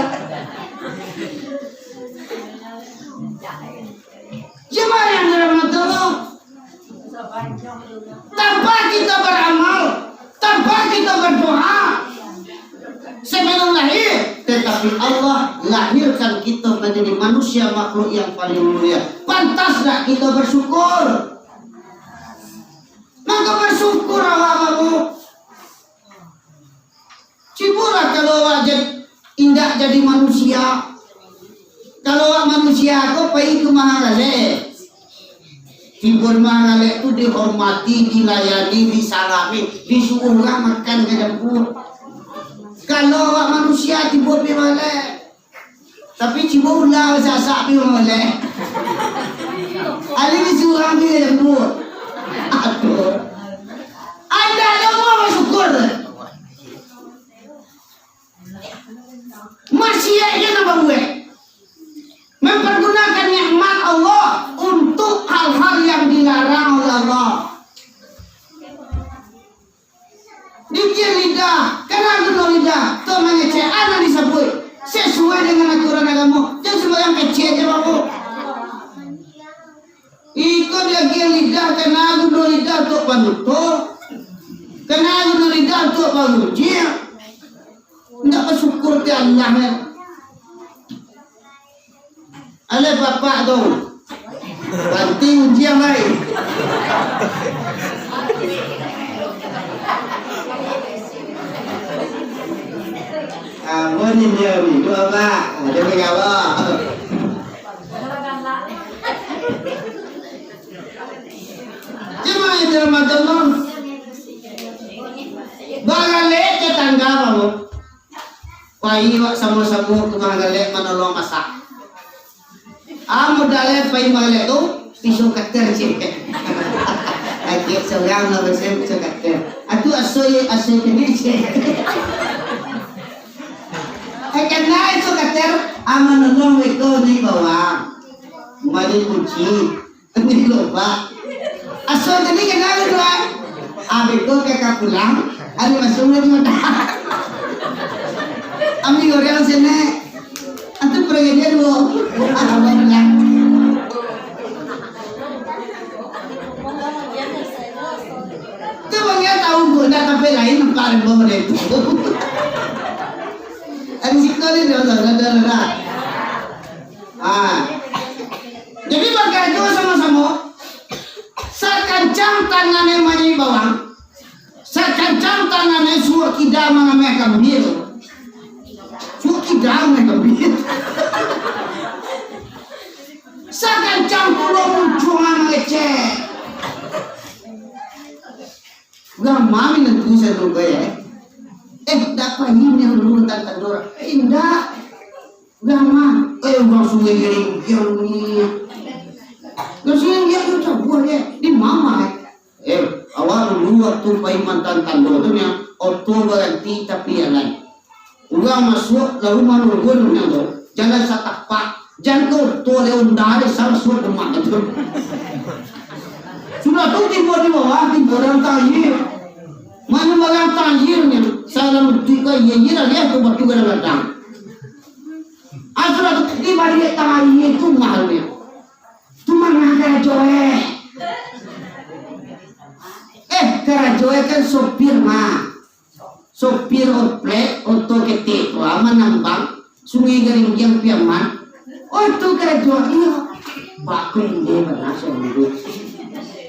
Siapa yang dirahmati Allah? Tanpa kita beramal, tanpa kita berdoa sebelum lahir, tetapi Allah lahirkan kita menjadi manusia makhluk yang paling mulia. Pantas tak kita bersyukur? Maka bersyukur awak-awakmu. Syukurlah kalau awak indah jadi manusia. Kalau awak manusia kau pergi ke Mahagale. Hibur Mahagale itu dihormati, dilayani, disalami, disuruh orang makan ke dapur. Kalau awak manusia tibur boleh, tapi cibur ulah sasak boleh. Ali disuruh ambil ke dapur. Aduh, anda semua bersyukur. Masih aja nama gue mempergunakan nikmat Allah untuk hal-hal yang dilarang oleh Allah. Dikir lidah, karena guna lidah, tu mengecek anak disebut sesuai dengan aturan agama. Jangan semua yang kecil je babu. Ikut dia kira lidah, karena guna lidah tu panutup, karena guna lidah tu pangujir. Tidak bersyukur ke Allah. Oleh bapak tu bantu ujian lain. Ini dia ni, dua pak, dia berapa? Cuma itu Ramadan. Bagale tetangga kamu. Pai wak sama-sama ke Mahagale menolong masak. Modalnya pai Mahagale tu pisau kater cik. Adik seorang nak bersih pisau kater. Atu asoy kini cik. Karena itu kater menolong itu ni bawa. Mari kunci. Ini lupa. Asoy tadi kena dua. Abiko kakak pulang. Ada masuk lagi mana? Ami orang sini, antu pergi dia dulu. Alhamdulillah. Tu bangnya tahu guna tapi lain nampak bawa itu. Ami sikali dia dah. Jadi bagaimana sama-sama. Sakancang tangannya mani bawang, sakancang tangannya suruh kita mengambil kambing. Sukidah mereka bikin. Sakan campur muncungan ngecek. Gak mami nanti saya dulu ya. Dapat ini yang dulu tentang dora. Indah. Gak mah. Uang sungai gering yang ni. Gak sungai yang itu buat ya. Di mama. Awal dulu waktu paiman tentang dora tu yang auto berhenti tapi yang lain. Uang masuk lalu malu gunungnya tu, jangan satapak, jangan tu leun dari salah suatu rumah itu. Sudah tu tiba-tiba orang tajir, mana orang tajirnya, saya mentika ia dia tu batu kena datang. Sudah tu tiba dia tangan itu mahalnya, cuma nak joe. Kerajoe kan sopir mah. Sopir orplek untuk ketik lama nambang sungai garing yang piaman itu kerja iya bakun dia berasa dulu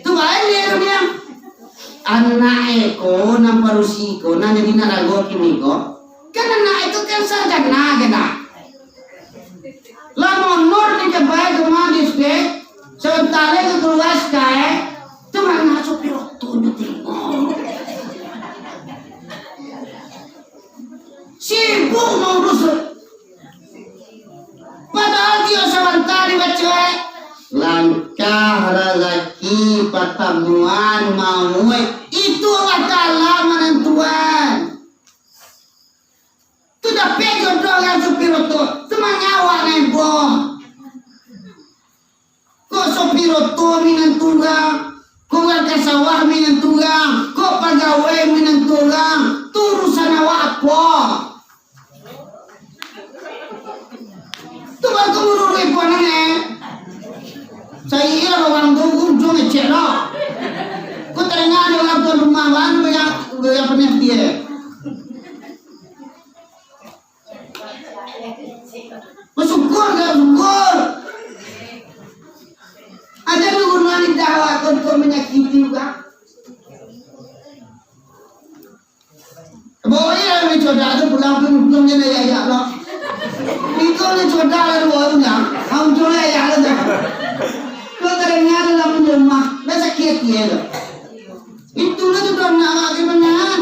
tu baik dia anak eko namparusi ko na jadi narago kini ko kan anak itu kan sarjana kita lamun nur di kebaik kemana dek sementara itu keluar kaya tu mana sopir waktu tengok sibuk mengurus. Padahal dia sebentar dibaca langkah rezeki pertemuan mau itu Allah Ta'ala menentuan. Sudah pejo doang supir itu. Cuma nyawa nebo. Kok supir itu minang tulang. Kok warga sawah minang tulang. Kok pegawai minang tulang. Turusan awak apa? Itu baru kemururi puanane. Saya kira orang tunggu ujung ngecek lah. Kok teringat orang tuan rumah mana yang pernah dia. Bersyukur gak syukur. Ada hubungan di dakwah untuk menyakiti juga. Boleh lah mencoba tu pulang pulang je nak ya lah. Itu ni coba lah bolehnya. Kamu coba ya lah dah. Kau teringat dalam rumah, dah sakit dia lah. Itu lah tu nak lagi banyak.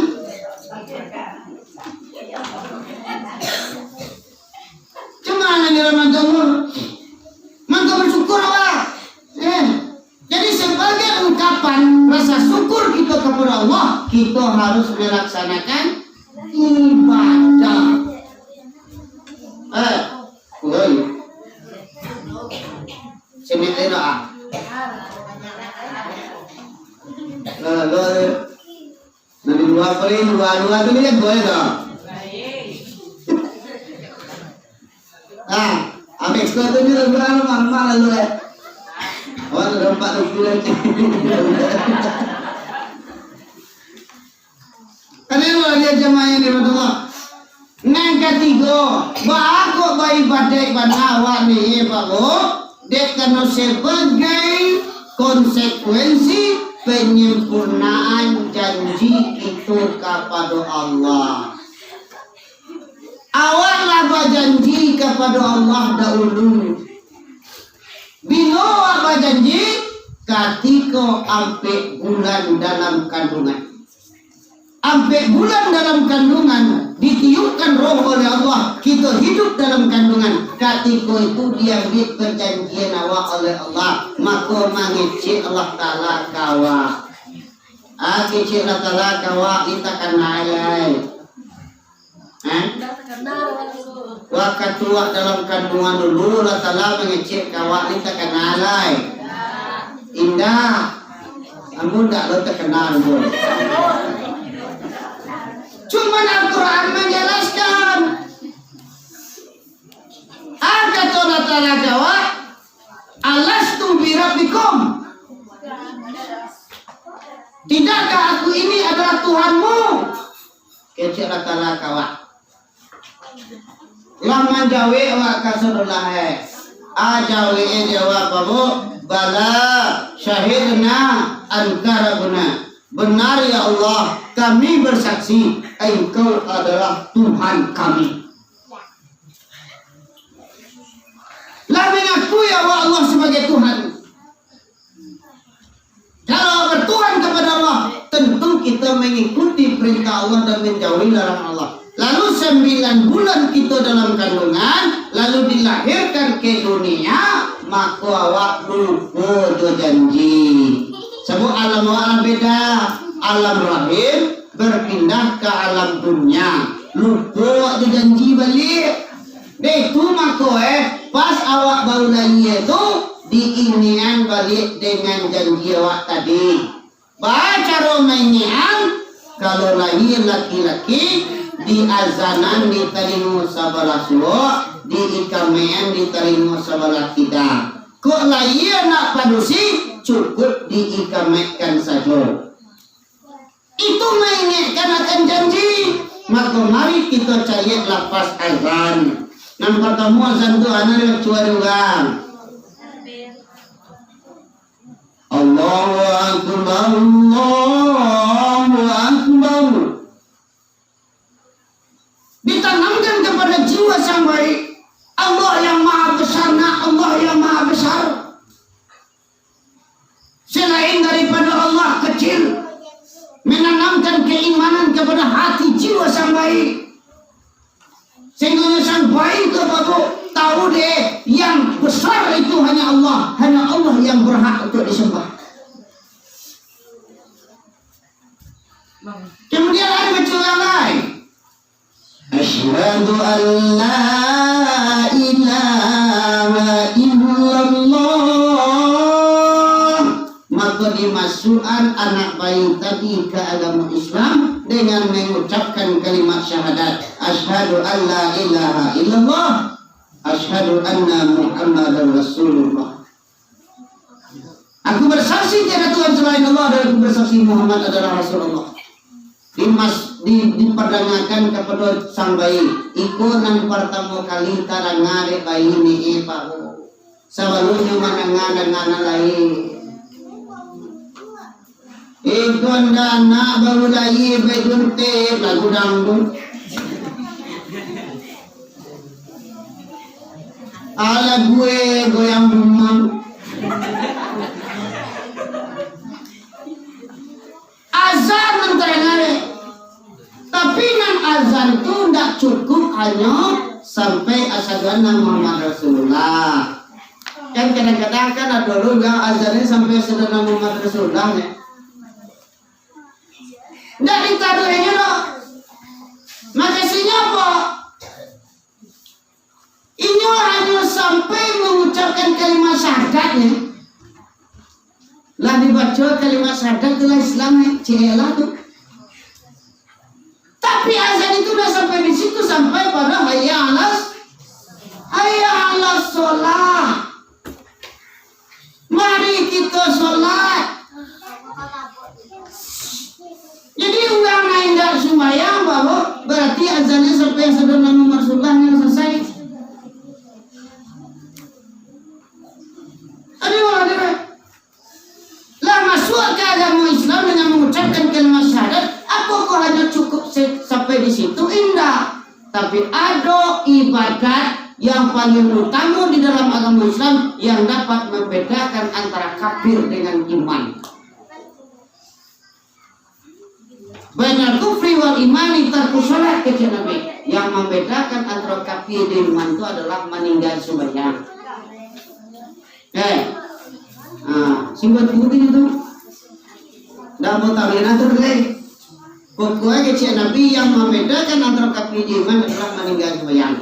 Cuma ni Ramadan maka bersyukur awak. Jadi sebagai ungkapan rasa syukur kita kepada Allah, kita harus melaksanakan ibadah. Oi. Sini doa. Lalu nanti dua tu lihat boleh tak? Ambil kau tu ni lebaran mana lalu le? Awak nampak tu bulan. Kenapa dia jemaah ini betul? Nang ketiga, bahago ibadah awak ni bago, dek kena sebagai konsekuensi penyempurnaan janji itu kepada Allah. Awaklah berjanji kepada Allah dahulu. Bila awak berjanji, ketika ampe bulan dalam kandungan. Ampe bulan dalam kandungan, ditiupkan roh oleh Allah, kita hidup dalam kandungan. Ketika itu diambil perjanjian awak oleh Allah, maka mengecek Allah Ta'ala kawak. Kecek Allah Ta'ala kawak, kita kenal. Waktu tua dalam kandungan dulu Allah Ta'ala mengecek kawak ni tak kenalai. Indah. Kamu tak lo terkenal pun. Cuma Al-Quran menjelaskan. Kata Allah Ta'ala kawak, alastu birabbikum. Tidakkah aku ini adalah Tuhanmu? Kecek Allah Ta'ala kawak. Lama jawe awak kasurullah jawe jawab apa? Bala syahidna ankarabuna. Benar ya Allah, kami bersaksi Engkau adalah Tuhan kami. Lah mengakui ya Allah sebagai Tuhan. Kalau bertuhan kepada Allah, tentu kita mengikuti perintah Allah dan menjauhi larangan Allah. Lalu 9 bulan kita dalam kandungan, lalu dilahirkan ke dunia, maka awak lupa janji. Sebab alam awak beda, alam rahim berpindah ke alam dunia, lupa janji balik. Itu maka pas awak baru lahir itu diinian balik dengan janji awak tadi. Baca romanian, kalau lahir laki-laki di azanan diterima sebelah suruh, di ikamean diterima sebelah tidak. Kok lahir nak padusi, cukup diikametkan saja. Itu mengingatkan akan janji. Maka mari kita cari lapas azan. Yang pertama azan itu anak cuaruan. Allahu Akbar, Allahu Akbar. Ditanamkan kepada jiwa sang baik, Allah yang maha besar, Allah yang maha besar. Selain daripada Allah kecil, menanamkan keimanan kepada hati jiwa sang baik. Sehingga sang baik itu baru tahu deh yang besar itu hanya Allah yang berhak untuk disembah. Kemudian ada baca yang lain. Asyhadu Asyhadu an la ilaha illallah. Maka dimasukkan anak bayi tadi ke agama Islam dengan mengucapkan kalimat syahadat. Asyhadu an la ilaha illallah. Asyhadu anna Muhammadar Rasulullah. Aku bersaksi tiada Tuhan selain Allah dan aku bersaksi Muhammad adalah Rasulullah. Diperdengarkan kepada sang bayi. Iku nang pertama kali tarangare bayi ni paho. Sabalunya manangan lain. Iku dana baru bayi bedunte lagu dangdut. Ala gue goyang rumah. Azan menterengare. Tapi nan azan itu tidak cukup hanya sampai asyhadu anna Muhammad Rasulullah. Kan kadang-kadang kan ada dulu yang azannya sampai asyhadu anna Muhammad Rasulullah ya. Tidak ditaruhnya loh. Makasihnya apa? Ini hanya sampai mengucapkan kalimat syahadatnya. Lah dibaca kalimat syahadat itulah Islamnya, celah tuh. Tapi azan itu udah sampai di situ, sampai pada hayya 'alas sholat. Mari kita sholat. Jadi orang lain tidak sembahyang bahwa berarti azannya sampai asyhadu anna Muhammadar Rasulullah yang selesai. Lah masuk ke agama Islam dengan mengucapkan kalimat syahadat. Apakah hanya cukup sampai di situ? Indah. Tapi ada ibadat yang paling utama di dalam agama Islam yang dapat membedakan antara kafir dengan iman. Bainal kufri wal imani tarku shalat, kata Nabi. Yang membedakan antara kafir dan iman itu adalah meninggal sembahyang. Simbat putih itu dah mau tahu nanti lagi. Pokoknya kata Nabi yang membedakan antara kafir dan iman adalah meninggal sembahyang.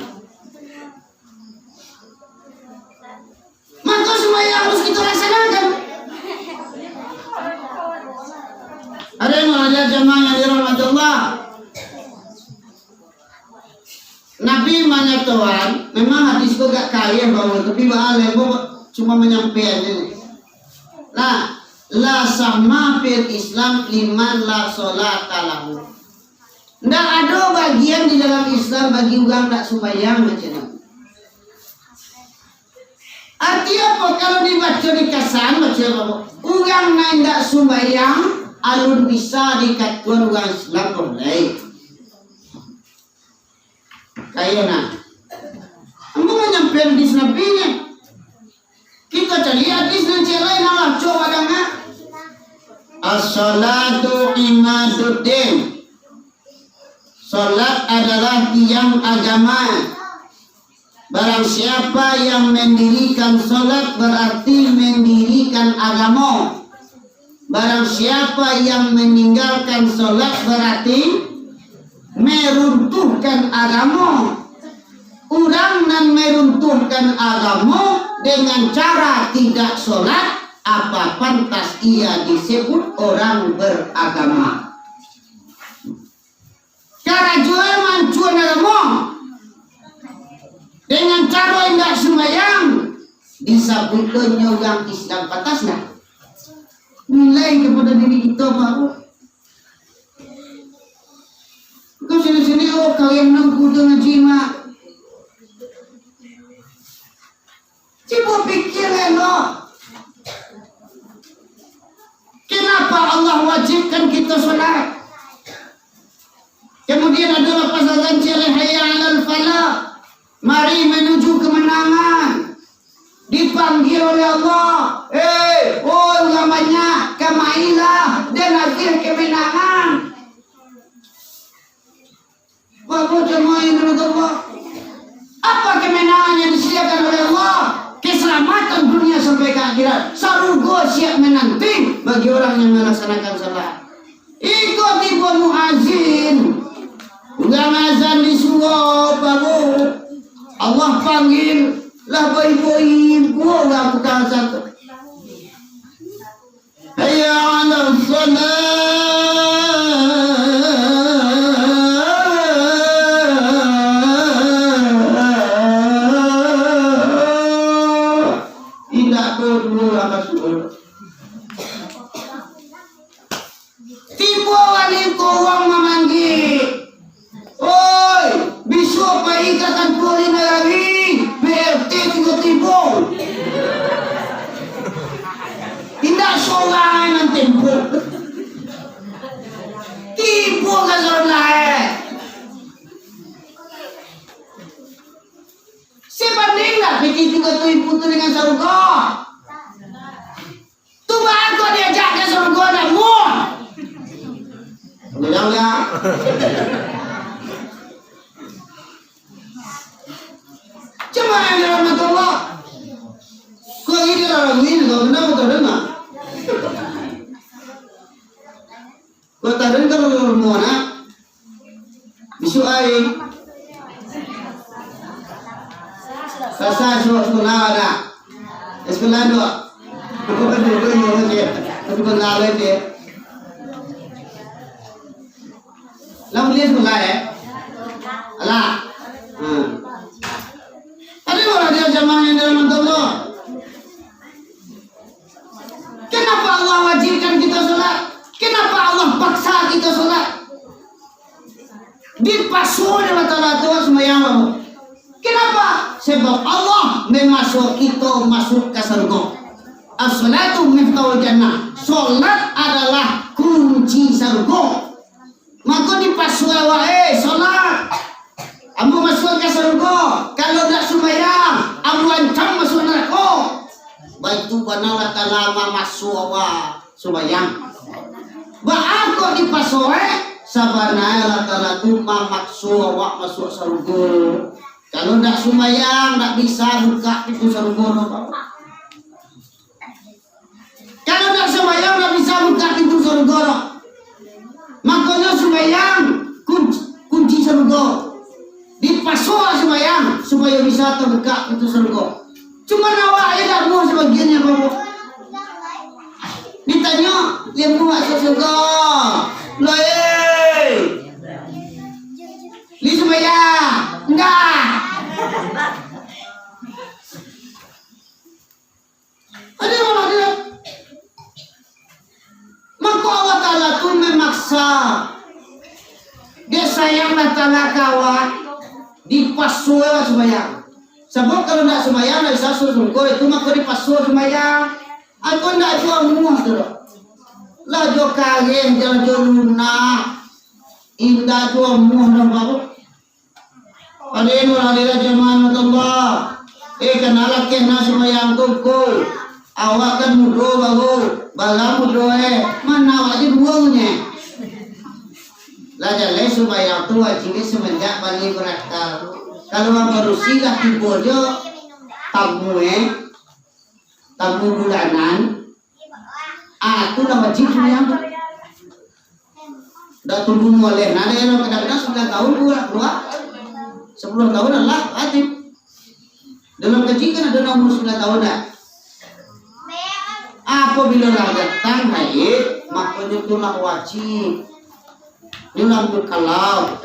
Maka sembahyang harus kita laksanakan. Ada yang ada jamaah yang dirahmati Allah. Nabi mengatakan, memang hadis itu gak kaya bahwa tapi bahaya cuma menyampaikan ini. Nah, la sama fil Islam liman la sholata lahu. Tidak ada bagian di dalam Islam bagi orang tak sembahyang macam itu. Artinya apa? Kalau dibaca di kasan macam apa? Orang yang tak sembahyang alun bisa dikatakan orang Islam boleh. Kayaknya, kamu menyampaikan di Nabi-nya. Kita cari hadis nanti lain Allah coba dengar. As-salatu imaduddin. Salat adalah tiang agama. Barang siapa yang mendirikan salat berarti mendirikan agama. Barang siapa yang meninggalkan salat berarti meruntuhkan agama. Orang yang meruntuhkan agama dengan cara tidak sholat, apa pantas ia disebut orang beragama? Cara jual mancuan agama dengan cara tidak sembahyang disebutkannya orang Islam pantasnya. Nilai kepada diri kita baru. Kau sini-sini kau yang nampu dengan jima. Coba pikir lo. Kenapa Allah wajibkan kita sholat? Kemudian ada pasangan celeh hayya 'alal falah. Mari menuju kemenangan. Dipanggil oleh Allah. Oh namanya kamailah dan akhir kemenangan. Bapak jemaah yang Allah. Apa kemenangan yang disediakan oleh Allah? Keselamatan dunia sampai ke akhirat. Surga siap menanti bagi orang yang melaksanakan salat. Ikut ibu muazin. Ulang azan di surau. Allah panggil lah ibu-ibu orang bukan satu. Hayya 'ala shalah. Tidak perlu masuk. Tiba wali orang memanggil. Oi, besok pagi ikatan kulit lagi. BRT tiba-tiba. Tidak seorang yang tempo. Tiba ke seorang. Sebandinglah begitu ke ibu tu dengan surga. Tu baru diajak ke surga namun. Betul tak? Cuma yang dalam Allah. Kau ini dalam ini kau kenapa tak dengar? Kau tak dengar kalau mana? Bisu air. Rasa sekolah ada. Sekolah dua. Kau kan dulu yang dia. Kau kenal dia. Lalu dia sekolah ya? Alah. Ada orang dia jamaah yang dalam Allah. Kenapa Allah wajibkan kita sholat? Kenapa Allah paksa kita sholat? Dipaksa oleh Allah Ta'ala sembahyang kamu. Kenapa? Sebab Allah memasuk kita masuk ke surga. As-salatu miftahul jannah. Sholat adalah kunci surga. Maka dipaksa sholat. Ambo masuk ke surga. Kalau tak sembahyang, ambo ancam masuk neraka. Baik tu banalah lama masuk awak sembahyang. Ba aku dipaksa sabana la tu maksu awak masuk surga. Kalau tak sembahyang, tak bisa buka pintu surga. Kalau tak sembahyang, tak bisa buka pintu surga. Makanya sembahyang kunci surga. Dipaksa sembahyang supaya bisa terbuka pintu surga. Cuma awak tidak mau sebagiannya bapak. Ditanya, dia mau masuk surga. Loh, li sembahyang? Enggak. Ada orang dia. Maka Allah Ta'ala tu memaksa. Dia sayanglah Ta'ala kawan. Dipaksa sembahyang. Sebab kalau nak sembahyang nak bisa surga itu maka dipaksa sembahyang. Aku nak jual muah tu. Lah jual kageng, jual lunak. Indah jual muah dah baru. Ada orang jemaah Allah. Kenalah kena sembahyang tu ko. Awak kan mudro baru. Bala mudro mana awak je buangnya. Lah jalan sembahyang tu wajib semenjak balik berakal. Kalau orang berusia tiba je tamu bulanan, itu dah wajib sembahyang tu. Dah tunggu moleh, ada yang kadang-kadang 9 tahun keluar, 10 tahun adalah wajib. Dalam kecil kan ada umur 9 tahun dah. Apabila lah datang haid, makanya itulah wajib. Inilah berkalau.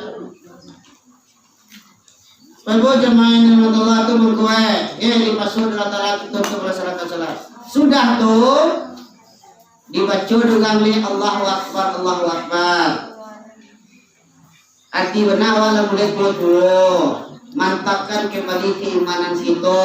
Bapak jemaah yang Allah tu berkuat, dipasuk dalam tarat kita untuk melaksanakan salat. Sudah tu dibaca dengan Allahu Akbar, Allahu Akbar. Arti benar wala boleh dulu. Mantapkan kembali keimanan situ.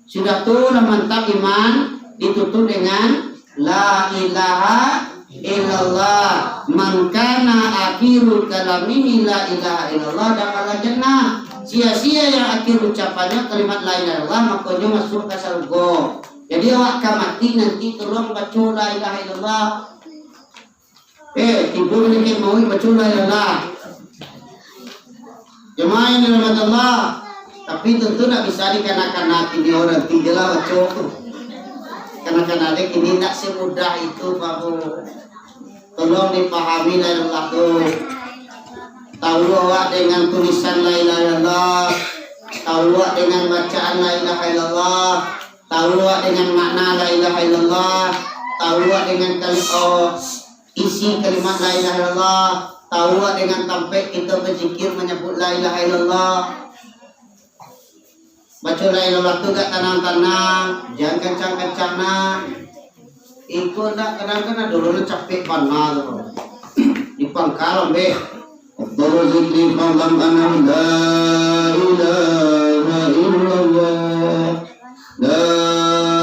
Sudah tu dah mantap iman, ditutup dengan la ilaha illallah. Man kana akhirul kalamihi la ilaha illallah dakhala jannah. Sia-sia yang akhir ucapannya kalimat la ilaha illallah maka dia masuk ke surga. Jadi awak mati nanti tolong baca la ilaha illallah. Tidur ni mau baca la ilaha. Jemaah yang dirahmati Allah, tapi tentu tak bisa dikenakan hati dia orang tinggal baca. Karena ini tak semudah itu babu. Tolong dipahami la ilaha illallah. Tahu awak dengan tulisan la ilaha illallah, tahu dengan bacaan la ilaha illallah, tahu dengan makna la ilaha illallah, tahu dengan isi kalimat la ilaha illallah, tahu dengan sampai kita berzikir menyebut la ilaha illallah. Baca la ilaha illallah tu gak tenang-tenang, jangan kencang-kencang nah. Ikut nak kadang-kadang dulu capek panah tu. Di pangkalan be. Afdalu zikri falam anam la ilaha illallah. La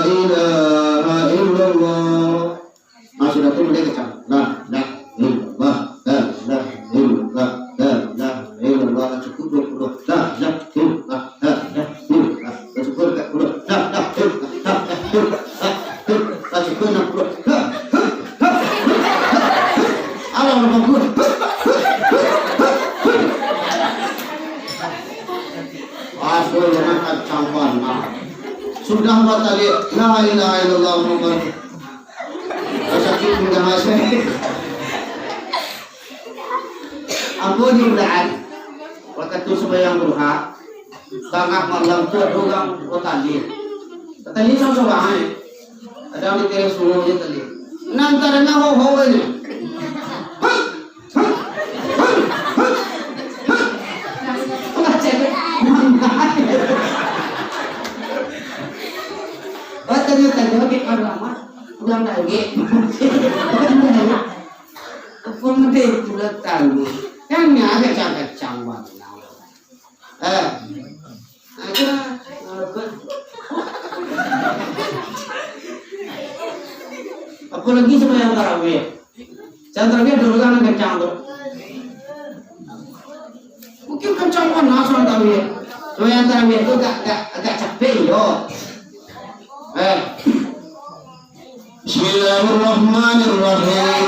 ilaha illallah. Sudah tu boleh kecam. La illallah. La illallah. La illallah. Cukup 20. La illallah. Cukup 40. La cukup 60. Allah Allah. Asal makan campur nah. Sudah batali la ilaha illallah Muhammad. Sakit tidak masuk. Ampun diudahan. Waktu sembahyang duha, tengah malam tu doang batali. Batali sama-sama hai. Ada yang diterus semua je tadi. Nanti nak ho ini. Tadi di lama, ulang lagi. Apa mesti pulang tahu? Kan ni agak cakap banget. Apa lagi sembahyang tarawih? Tarawih dulu kan kencang tu. Mungkin kencang kan nasional tarawih. Sembahyang tarawih tu agak capek yo. Bismillahirrahmanirrahim.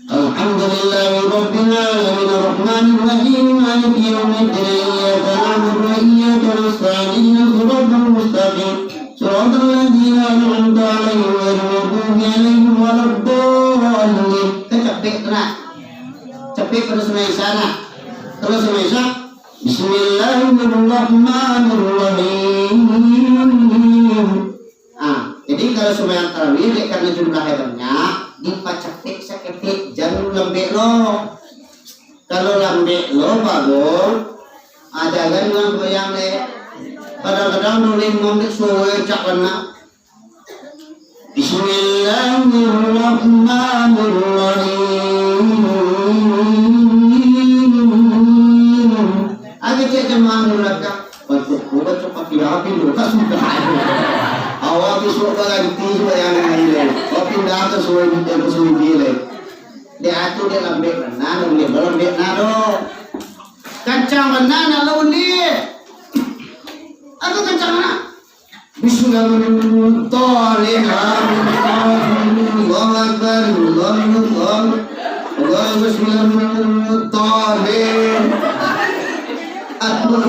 Alhamdulillahi rabbil alamin arrahmanir rahim maliki yaumiddin iyyaka na'budu wa iyyaka nasta'in ihdinas siratal mustaqim siratal ladzina an'amta 'alaihim ghairil maghdubi 'alaihim waladdallin. Capek tenang. Capek terus main sana. Terus main sana. Bismillahirrahmanirrahim. Jadi kalau sembahyang tarawih karena jumlah banyak dipacaktik saketik jangan lembek lo. Kalau lembek lo bagus. Ada kan yang goyang le. Kadang-kadang nulis ngomong suwe cak kena. Bismillahirrahmanirrahim. Agak cek jemaah nuraka. Baca pakai api dulu tak sudah. Awak tu suruh ganti yang lain. Kau pindah ke suruh dia. Dia atur dia lembek mana, dia lembek nado. Kancang mana lawan dia? Aku kancang mana? Bismillahirrahmanirrahim. Allahu Akbar. Allah Bismillahirrahmanirrahim. Aku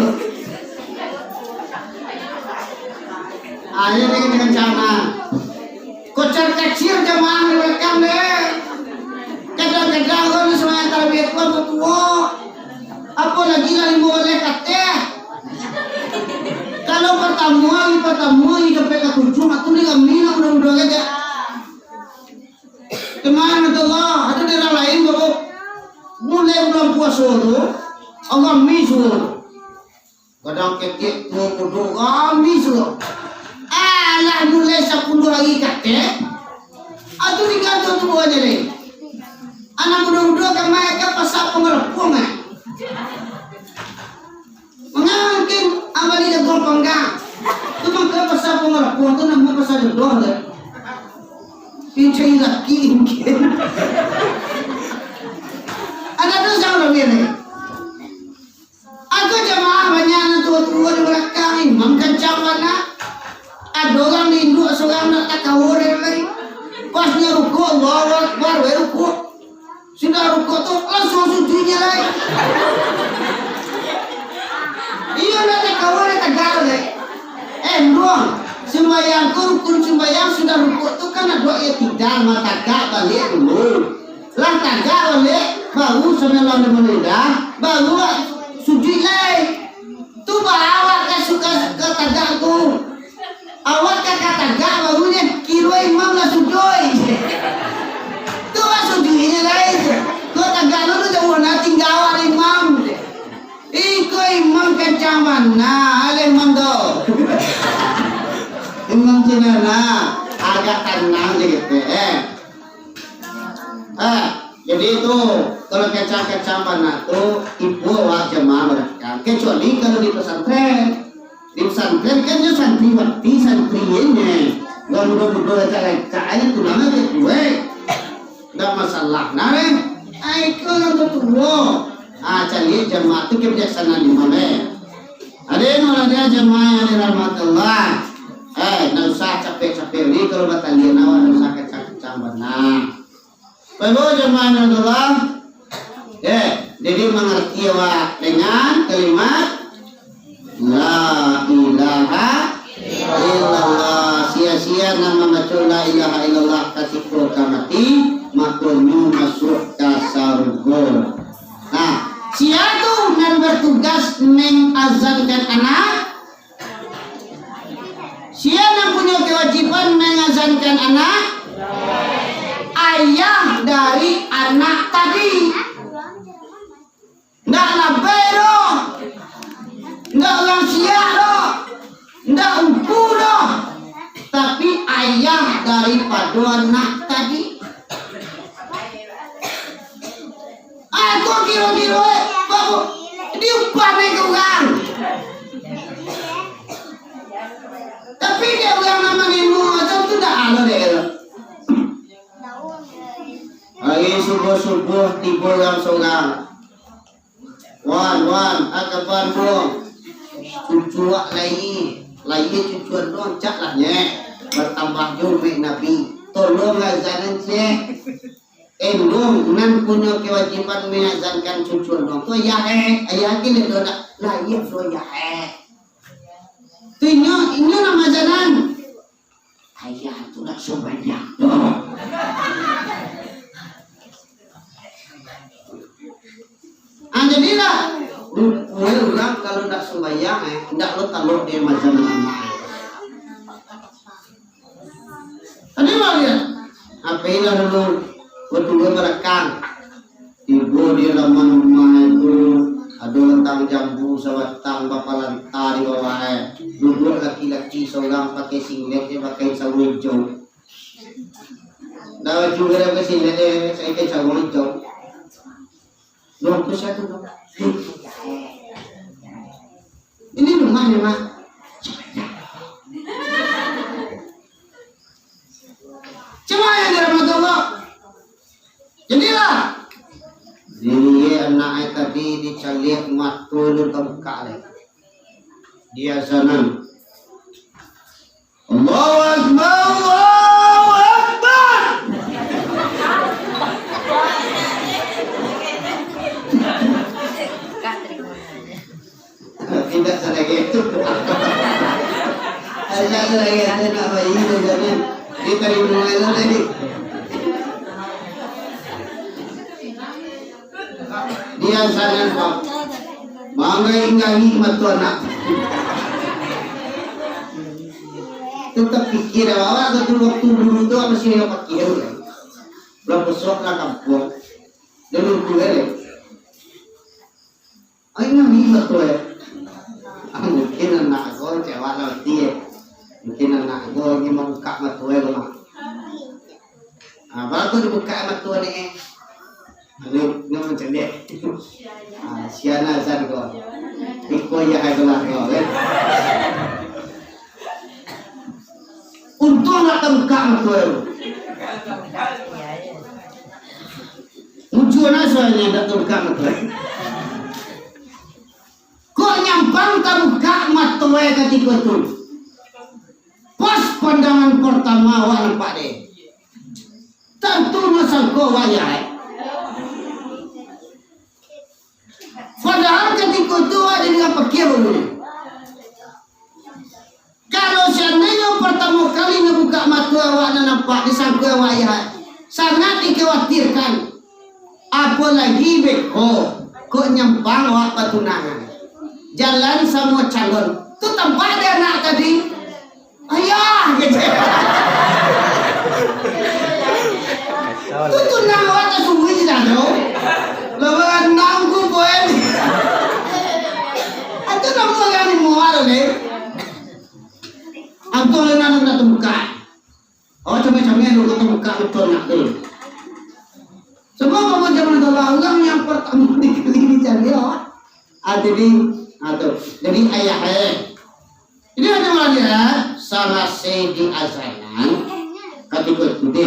ayo dengan cara kocar kecil jamaah rekam deh. Kadang-kadang kalau semuanya tarawih tua tua, apa lagi kali boleh kata? Kalau pertemuan sampai ke tujuh, aku ni kami nak mudah-mudah aja. Kemana Allah? Ada daerah lain baru mulai bulan puasa tu, Allah misur. Kadang ketik tu kudu kami suruh. Alah mulai 10 lagi kata. Atu digantung tu aja deh. Anak muda-muda kan mereka pasal pengerepung mungkin abali dah gol panggang. Tu mungkin pasal pengerepung tu nama pasal jodoh deh. Pincai laki mungkin. Ada tu jangan lebih deh. Aku jemaah banyak tua-tua di belakang imam kencang mana. Ada orang Hindu seorang nak takawur lagi. Pasnya rukuk Allahu Akbar rukuk. Sudah rukuk tu langsung sujudinya lagi. Iya nak takawur tegal lagi. Doang sembahyang rukun sembahyang sudah rukuk tu kan doa ya tidak mata tagak balik dulu. Lah tagak balik baru sembilan menit baru sujud lagi. Tu awak kan suka tagaku. Awak kan tagak barunya kira imam lah sujud. Tu sujudnya guys. Kau tagak lu jauh nak tinggal awak imam. Iko imam kencaman. Nah, ale imam do. Imam cina nah agak tenang gitu jadi itu kalau kecam-kecaman itu ibu awak jemaah mereka kecuali kalau di pesantren kan dia santriwati santrinya nggak mudah-mudah cara itu namanya gue nggak masalah nare itu yang betul cari jemaah itu kebijaksanaan di mana ada yang orang jemaah yang dirahmatullah nggak usah capek-capek ini kalau batalion awak nggak usah kecam-kecaman Bapak jemaah Allah, jadi mengerti awak dengan kalimat La ilaha illallah. Sia-sia nama baca La ilaha illallah kasih kamati makunyu masuk kasargo. Nah, sia tu yang bertugas mengazankan anak. Sia yang punya kewajiban mengazankan anak. Ayah dari anak tadi nggak labay loh, nggak orang siap loh, nggak umpu loh, tapi ayah daripada anak tadi. Aku kira-kira babu diupah mereka orang, tapi dia orang namanya muazam tu dah ada deh. Hari subuh-subuh tiba yang seorang wan akaban dong cucuak lagi cucuan dong cak lah bertambah jumlah Nabi tolong azanan dong nan punya kewajiban mengazankan cucuan dong tu ayah kini dong lah iya so ya tu inyo nama azanan ayah tu nak sebanyak dong. Jadilah orang kalau tidak sembahyang tidak lo taruh dia macam mana. Tadi mau lihat apa ini dulu betul merekam ibu di dalam rumah itu ada lentang jambu sewatang bapalan tari bawah duduk laki-laki seorang pakai singlet dia pakai sarung hijau. Dah juga pakai singlet saya pakai sarung hijau. Dong tu satu dong. Ini rumahnya mak. Cuma yang dirahmatullah. Jadilah. Dia anak tadi dicalik matul terbuka. Dia sana. Allahu Akbar. Allahu Akbar. Tidak selagi itu. Ada lagi ada nak bayi dengan kita di rumah tadi. Dia sana pak, mangga hingga hikmat tu anak. Tetap pikir awak tu waktu dulu tu apa sih yang pikir? Belum besok lah kampung. Dulu tu Ayo hikmat tu mungkin anak aku cewek nanti mungkin anak aku ni membuka matuai rumah. Apa aku dibuka matuai ni? Ini macam dia. Siana azan kau. Iko ya hai gelar kau. Untung nak membuka matuai. Muncul soalnya nak membuka matuai. Kok nyampang kamu gak matuai ketika itu pas pandangan pertama awak nampak deh tentu masang kau wayai padahal ketika itu ada dengan pikir kalau seandainya pertama kali ngebuka mata awak nampak disangka wayai sangat dikhawatirkan apalagi beko kok nyampang awak patunangan jalan sama calon. Tuh tempat ada anak tadi. Ayah gitu. Tuh nang awak tak sungguh je dah tu. Lepas nang ku poin. Itu nama yang ni muar le. Antum nak nak buka. Oh macam-macam dulu kita buka betul nak tu. Semua kamu zaman Allah yang pertama dikali dicari jadi ayah ini ada mana salah di azanan ketika itu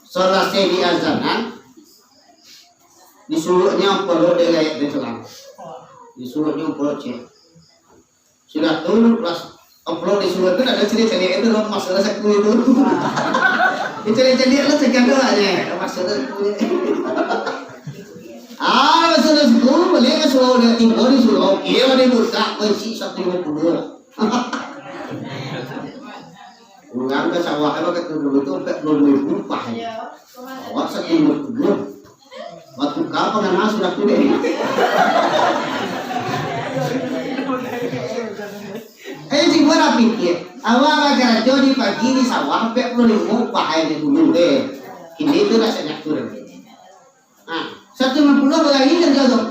salah di azanan disuruhnya perlu dilihat di selang disuruhnya perlu cek sudah turun kelas upload disuruh itu ada cerita-cerita itu loh masalah sekali itu cerita-cerita itu sekian doang aja masalah masalah sekali boleh ke suruh dia timur disuruh oke ada buka kunci 150 ulang ke sawah apa ketemu itu sampai 2000 pah awak 150 waktu kapan kan sudah kudet jika rapi dia awak agar jadi pagi di sawah sampai 2000 pah ini dulu deh ini itu rasanya turun 150 lagi kan jauh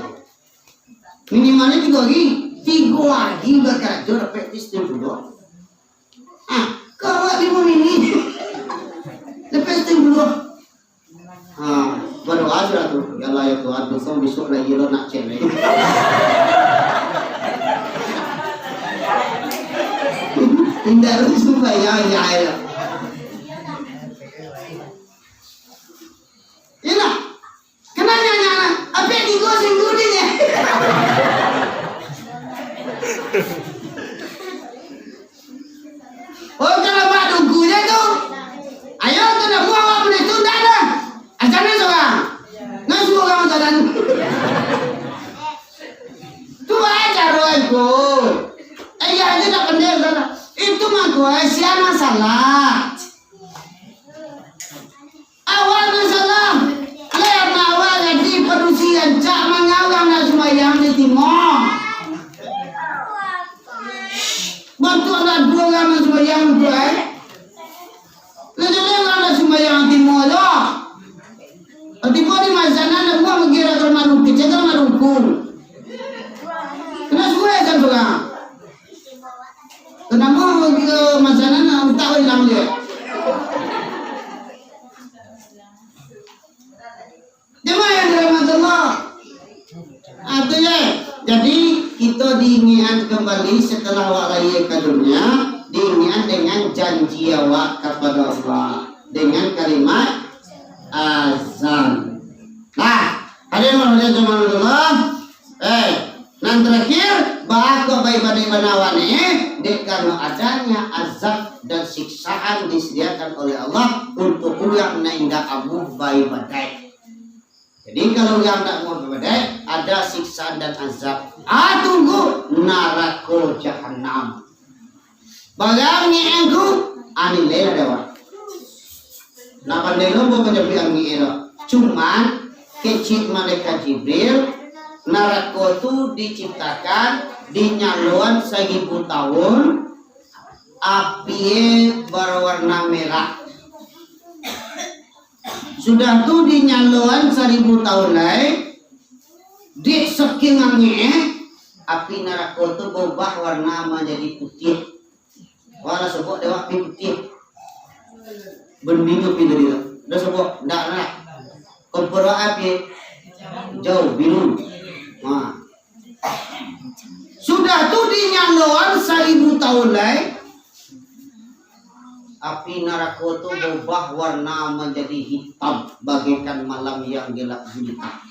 minimalnya 3 lagi bekerja dapat sistem dulu kalau di ini dapat sistem dulu berdoa sudah tuh ya Allah ya Tuhan besok lagi lo nak cek lagi tidak lu sumpah ya inilah kenanya apa yang digoseng gudinya oh kalau pak dungkunya tuh ayo tuh nak buang apa itu tidak ada acaranya seorang nggak semua kamu jalan tuh aja rohku iya aja tak kendal sana itu mah gue siapa masalah awal masalah leher awal jadi perusian cak mengawang dan semua yang di timur bantu anak dua orang semua yang dua lalu anak semua yang timur loh timur di masana nak buat mengira ke marung kecil ke marung kul kena semua yang juga kenapa ke masana nak tak hilang dia jemaah yang dirahmati Allah artinya jadi kita diinginkan kembali setelah walaya ke dunia diinginkan dengan janji awak kepada Allah dengan kalimat azan ada yang menurut jemaah Allah dan terakhir bahwa bayi badai banawane karena adanya azab dan siksaan disediakan oleh Allah untuk yang nainda abu bayi badai. Jadi kalau yang tak mau badai ada siksaan dan azab. Tunggu neraka jahanam. Bagangnya engku anilai dewa. Napa delo bukan jadi angin cuman kecil malaikat Jibril neraka itu diciptakan dinyaluan 1000 tahun api berwarna merah sudah tuh dinyaluan 1000 tahun lain di sekingangnya api neraka itu berubah warna menjadi putih warna sebut dewa putih bening api dari itu udah sebut enggak lah kompor api jauh biru sudah tuh dinyaluan 1000 tahun lain api neraka itu berubah warna menjadi hitam bagaikan malam yang gelap gulita.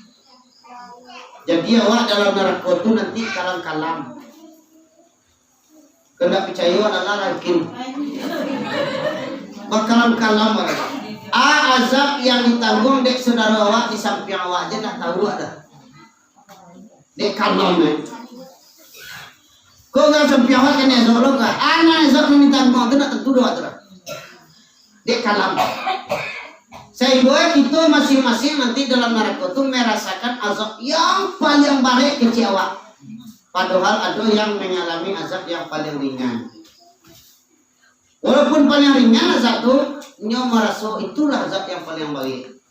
Jadi awak dalam neraka itu nanti kalam-kalam kena percaya adalah lagi bakalan-kalam azab yang ditanggung dek saudara awak di samping awak aja dah tahu ada dek kalam kau nggak samping awak kan ya solo kan anak azab yang ditanggung itu nak tentu doa terus dek kalam sehingga kita masing-masing nanti dalam neraka itu merasakan azab yang paling baik kecil awak Padahal ada yang mengalami azab yang paling ringan. Walaupun paling ringan azab itu, nyo merasa itulah azab yang paling baik.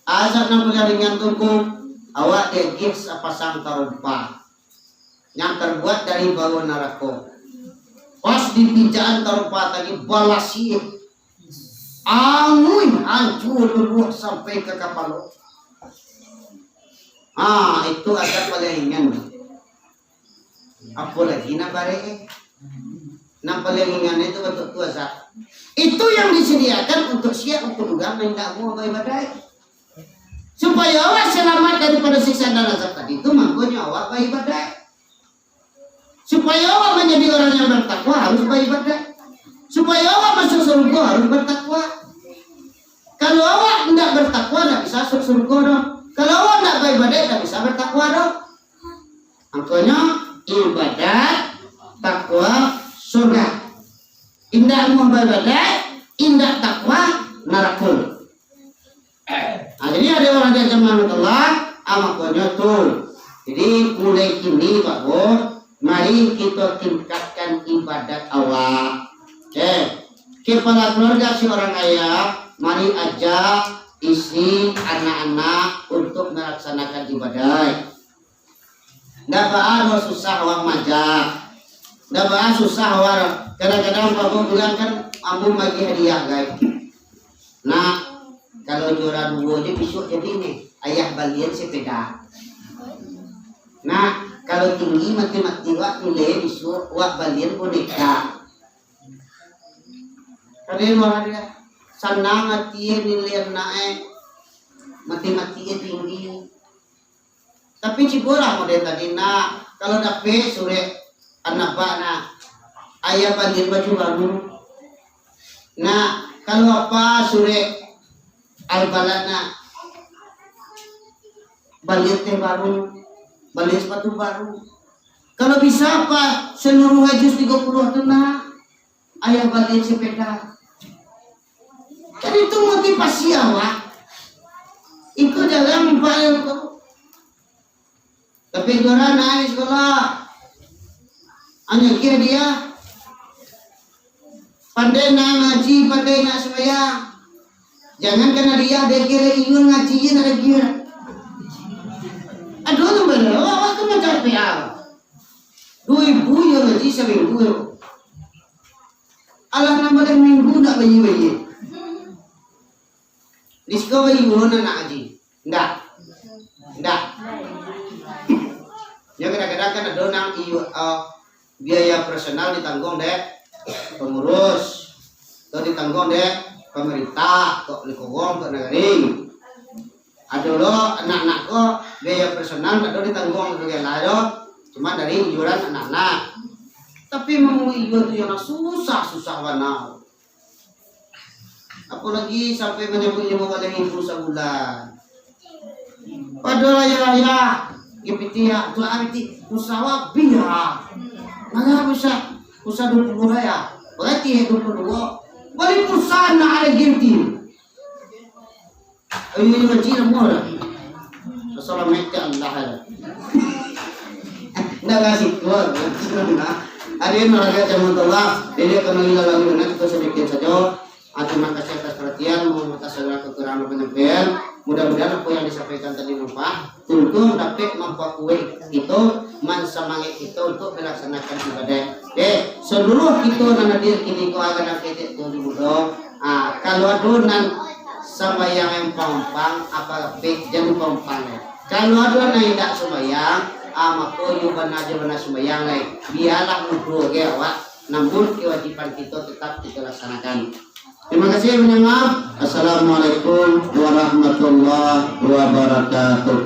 Azab yang paling ringan itu awak degih sepasang tarumpah yang terbuat dari bau neraka. Pas dipijaan tarumpah tadi balasih, angin hancur luluh sampai ke kepala. Itu azab paling ringan. Apalagi nak bare, nak paling ringan itu untuk tu azab. Itu yang disediakan untuk siap untuk juga tidak mau badai. Supaya awak selamat daripada siksa dan azab tadi itu, makanya awak beribadah. Supaya awak menjadi orang yang bertakwa harus beribadah. Supaya awak masuk surga harus bertakwa. Kalau awak tidak bertakwa tidak bisa masuk surga dong. Kalau awak tidak beribadah tidak bisa bertakwa dong. Makanya ibadah, takwa, surga. Indah mau beribadah, indah takwa, neraka. Jadi ada orang yang zaman Allah, makanya tuh. Jadi mulai kini Pak Bo, mari kita tingkatkan ibadat awak. Kepala keluarga si orang kaya, mari ajak istri, anak-anak untuk melaksanakan ibadah. Nggak ada susah awak majak, nggak ada susah awak. Kadang-kadang Pak Bo bilang kan, ambil bagi hadiah guys. Nah, kalau juara 2 dia besok jadi nih ayah balian sepeda. Nah, kalau tinggi mati-mati wak nilai besok wak balian boneka. Kalian orang dia senang mati nilai naik mati-mati tinggi. Tapi cibola model tadi nak kalau dapet sore anak bana ayah balian baju baru. Nah, kalau apa sore Al-balana balik teh baru, balik sepatu baru. Kalau bisa apa seluruh juz 30 itu nak ayah balik sepeda. Kan itu motivasi awak. Itu jangan membayar kau. Tapi orang naik sekolah hanya kira dia pandai nak ngaji, pandai nak sembahyang. Jangan karena dia kira ingin ngajiin ada kira. Aduh tu benar, awak tu macam apa ya? 2,000 yang ngaji seminggu. Alah nama dah minggu nak bayi. Disko bayi nak ngaji, ndak. Ya kadang-kadang kan ada nang biaya personal ditanggung deh pengurus, atau ditanggung deh pemerintah kok likogong kok negeri. Ada lo anak-anak kok biaya personal ada ditanggung bagian lain cuma dari iuran anak-anak. Tapi mau iuran itu yang susah warna. Apalagi sampai menyebut 5.000 sebulan. Padahal ya gimana tu arti usaha biar. Mana bisa usaha 20 ya? Berarti 22. Balik perusahaan nak ada ganti. Ini macam mana? Assalamualaikum Allah. Nak kasih keluar. Ada yang mereka zaman tua. Jadi kami lalu dengan itu sedikit saja. Terima kasih atas perhatian. Mohon atas segala kekurangan penyampaian. Mudah-mudahan apa yang disampaikan tadi manfaat untuk dapat memperkuat itu mansamangit itu untuk melaksanakan ibadah. Seluruh kita nan hadir kini ko akan kita itu bodoh. Kalau adunan sembahyang yang pampang apa jangan pampang. Kalau ada yang tidak sembahyang, maka yuban aja benar sembahyang lain. Biarlah mudah ke awak, namun kewajiban kita tetap kita laksanakan. Terima kasih mendengar. Assalamualaikum warahmatullahi wabarakatuh.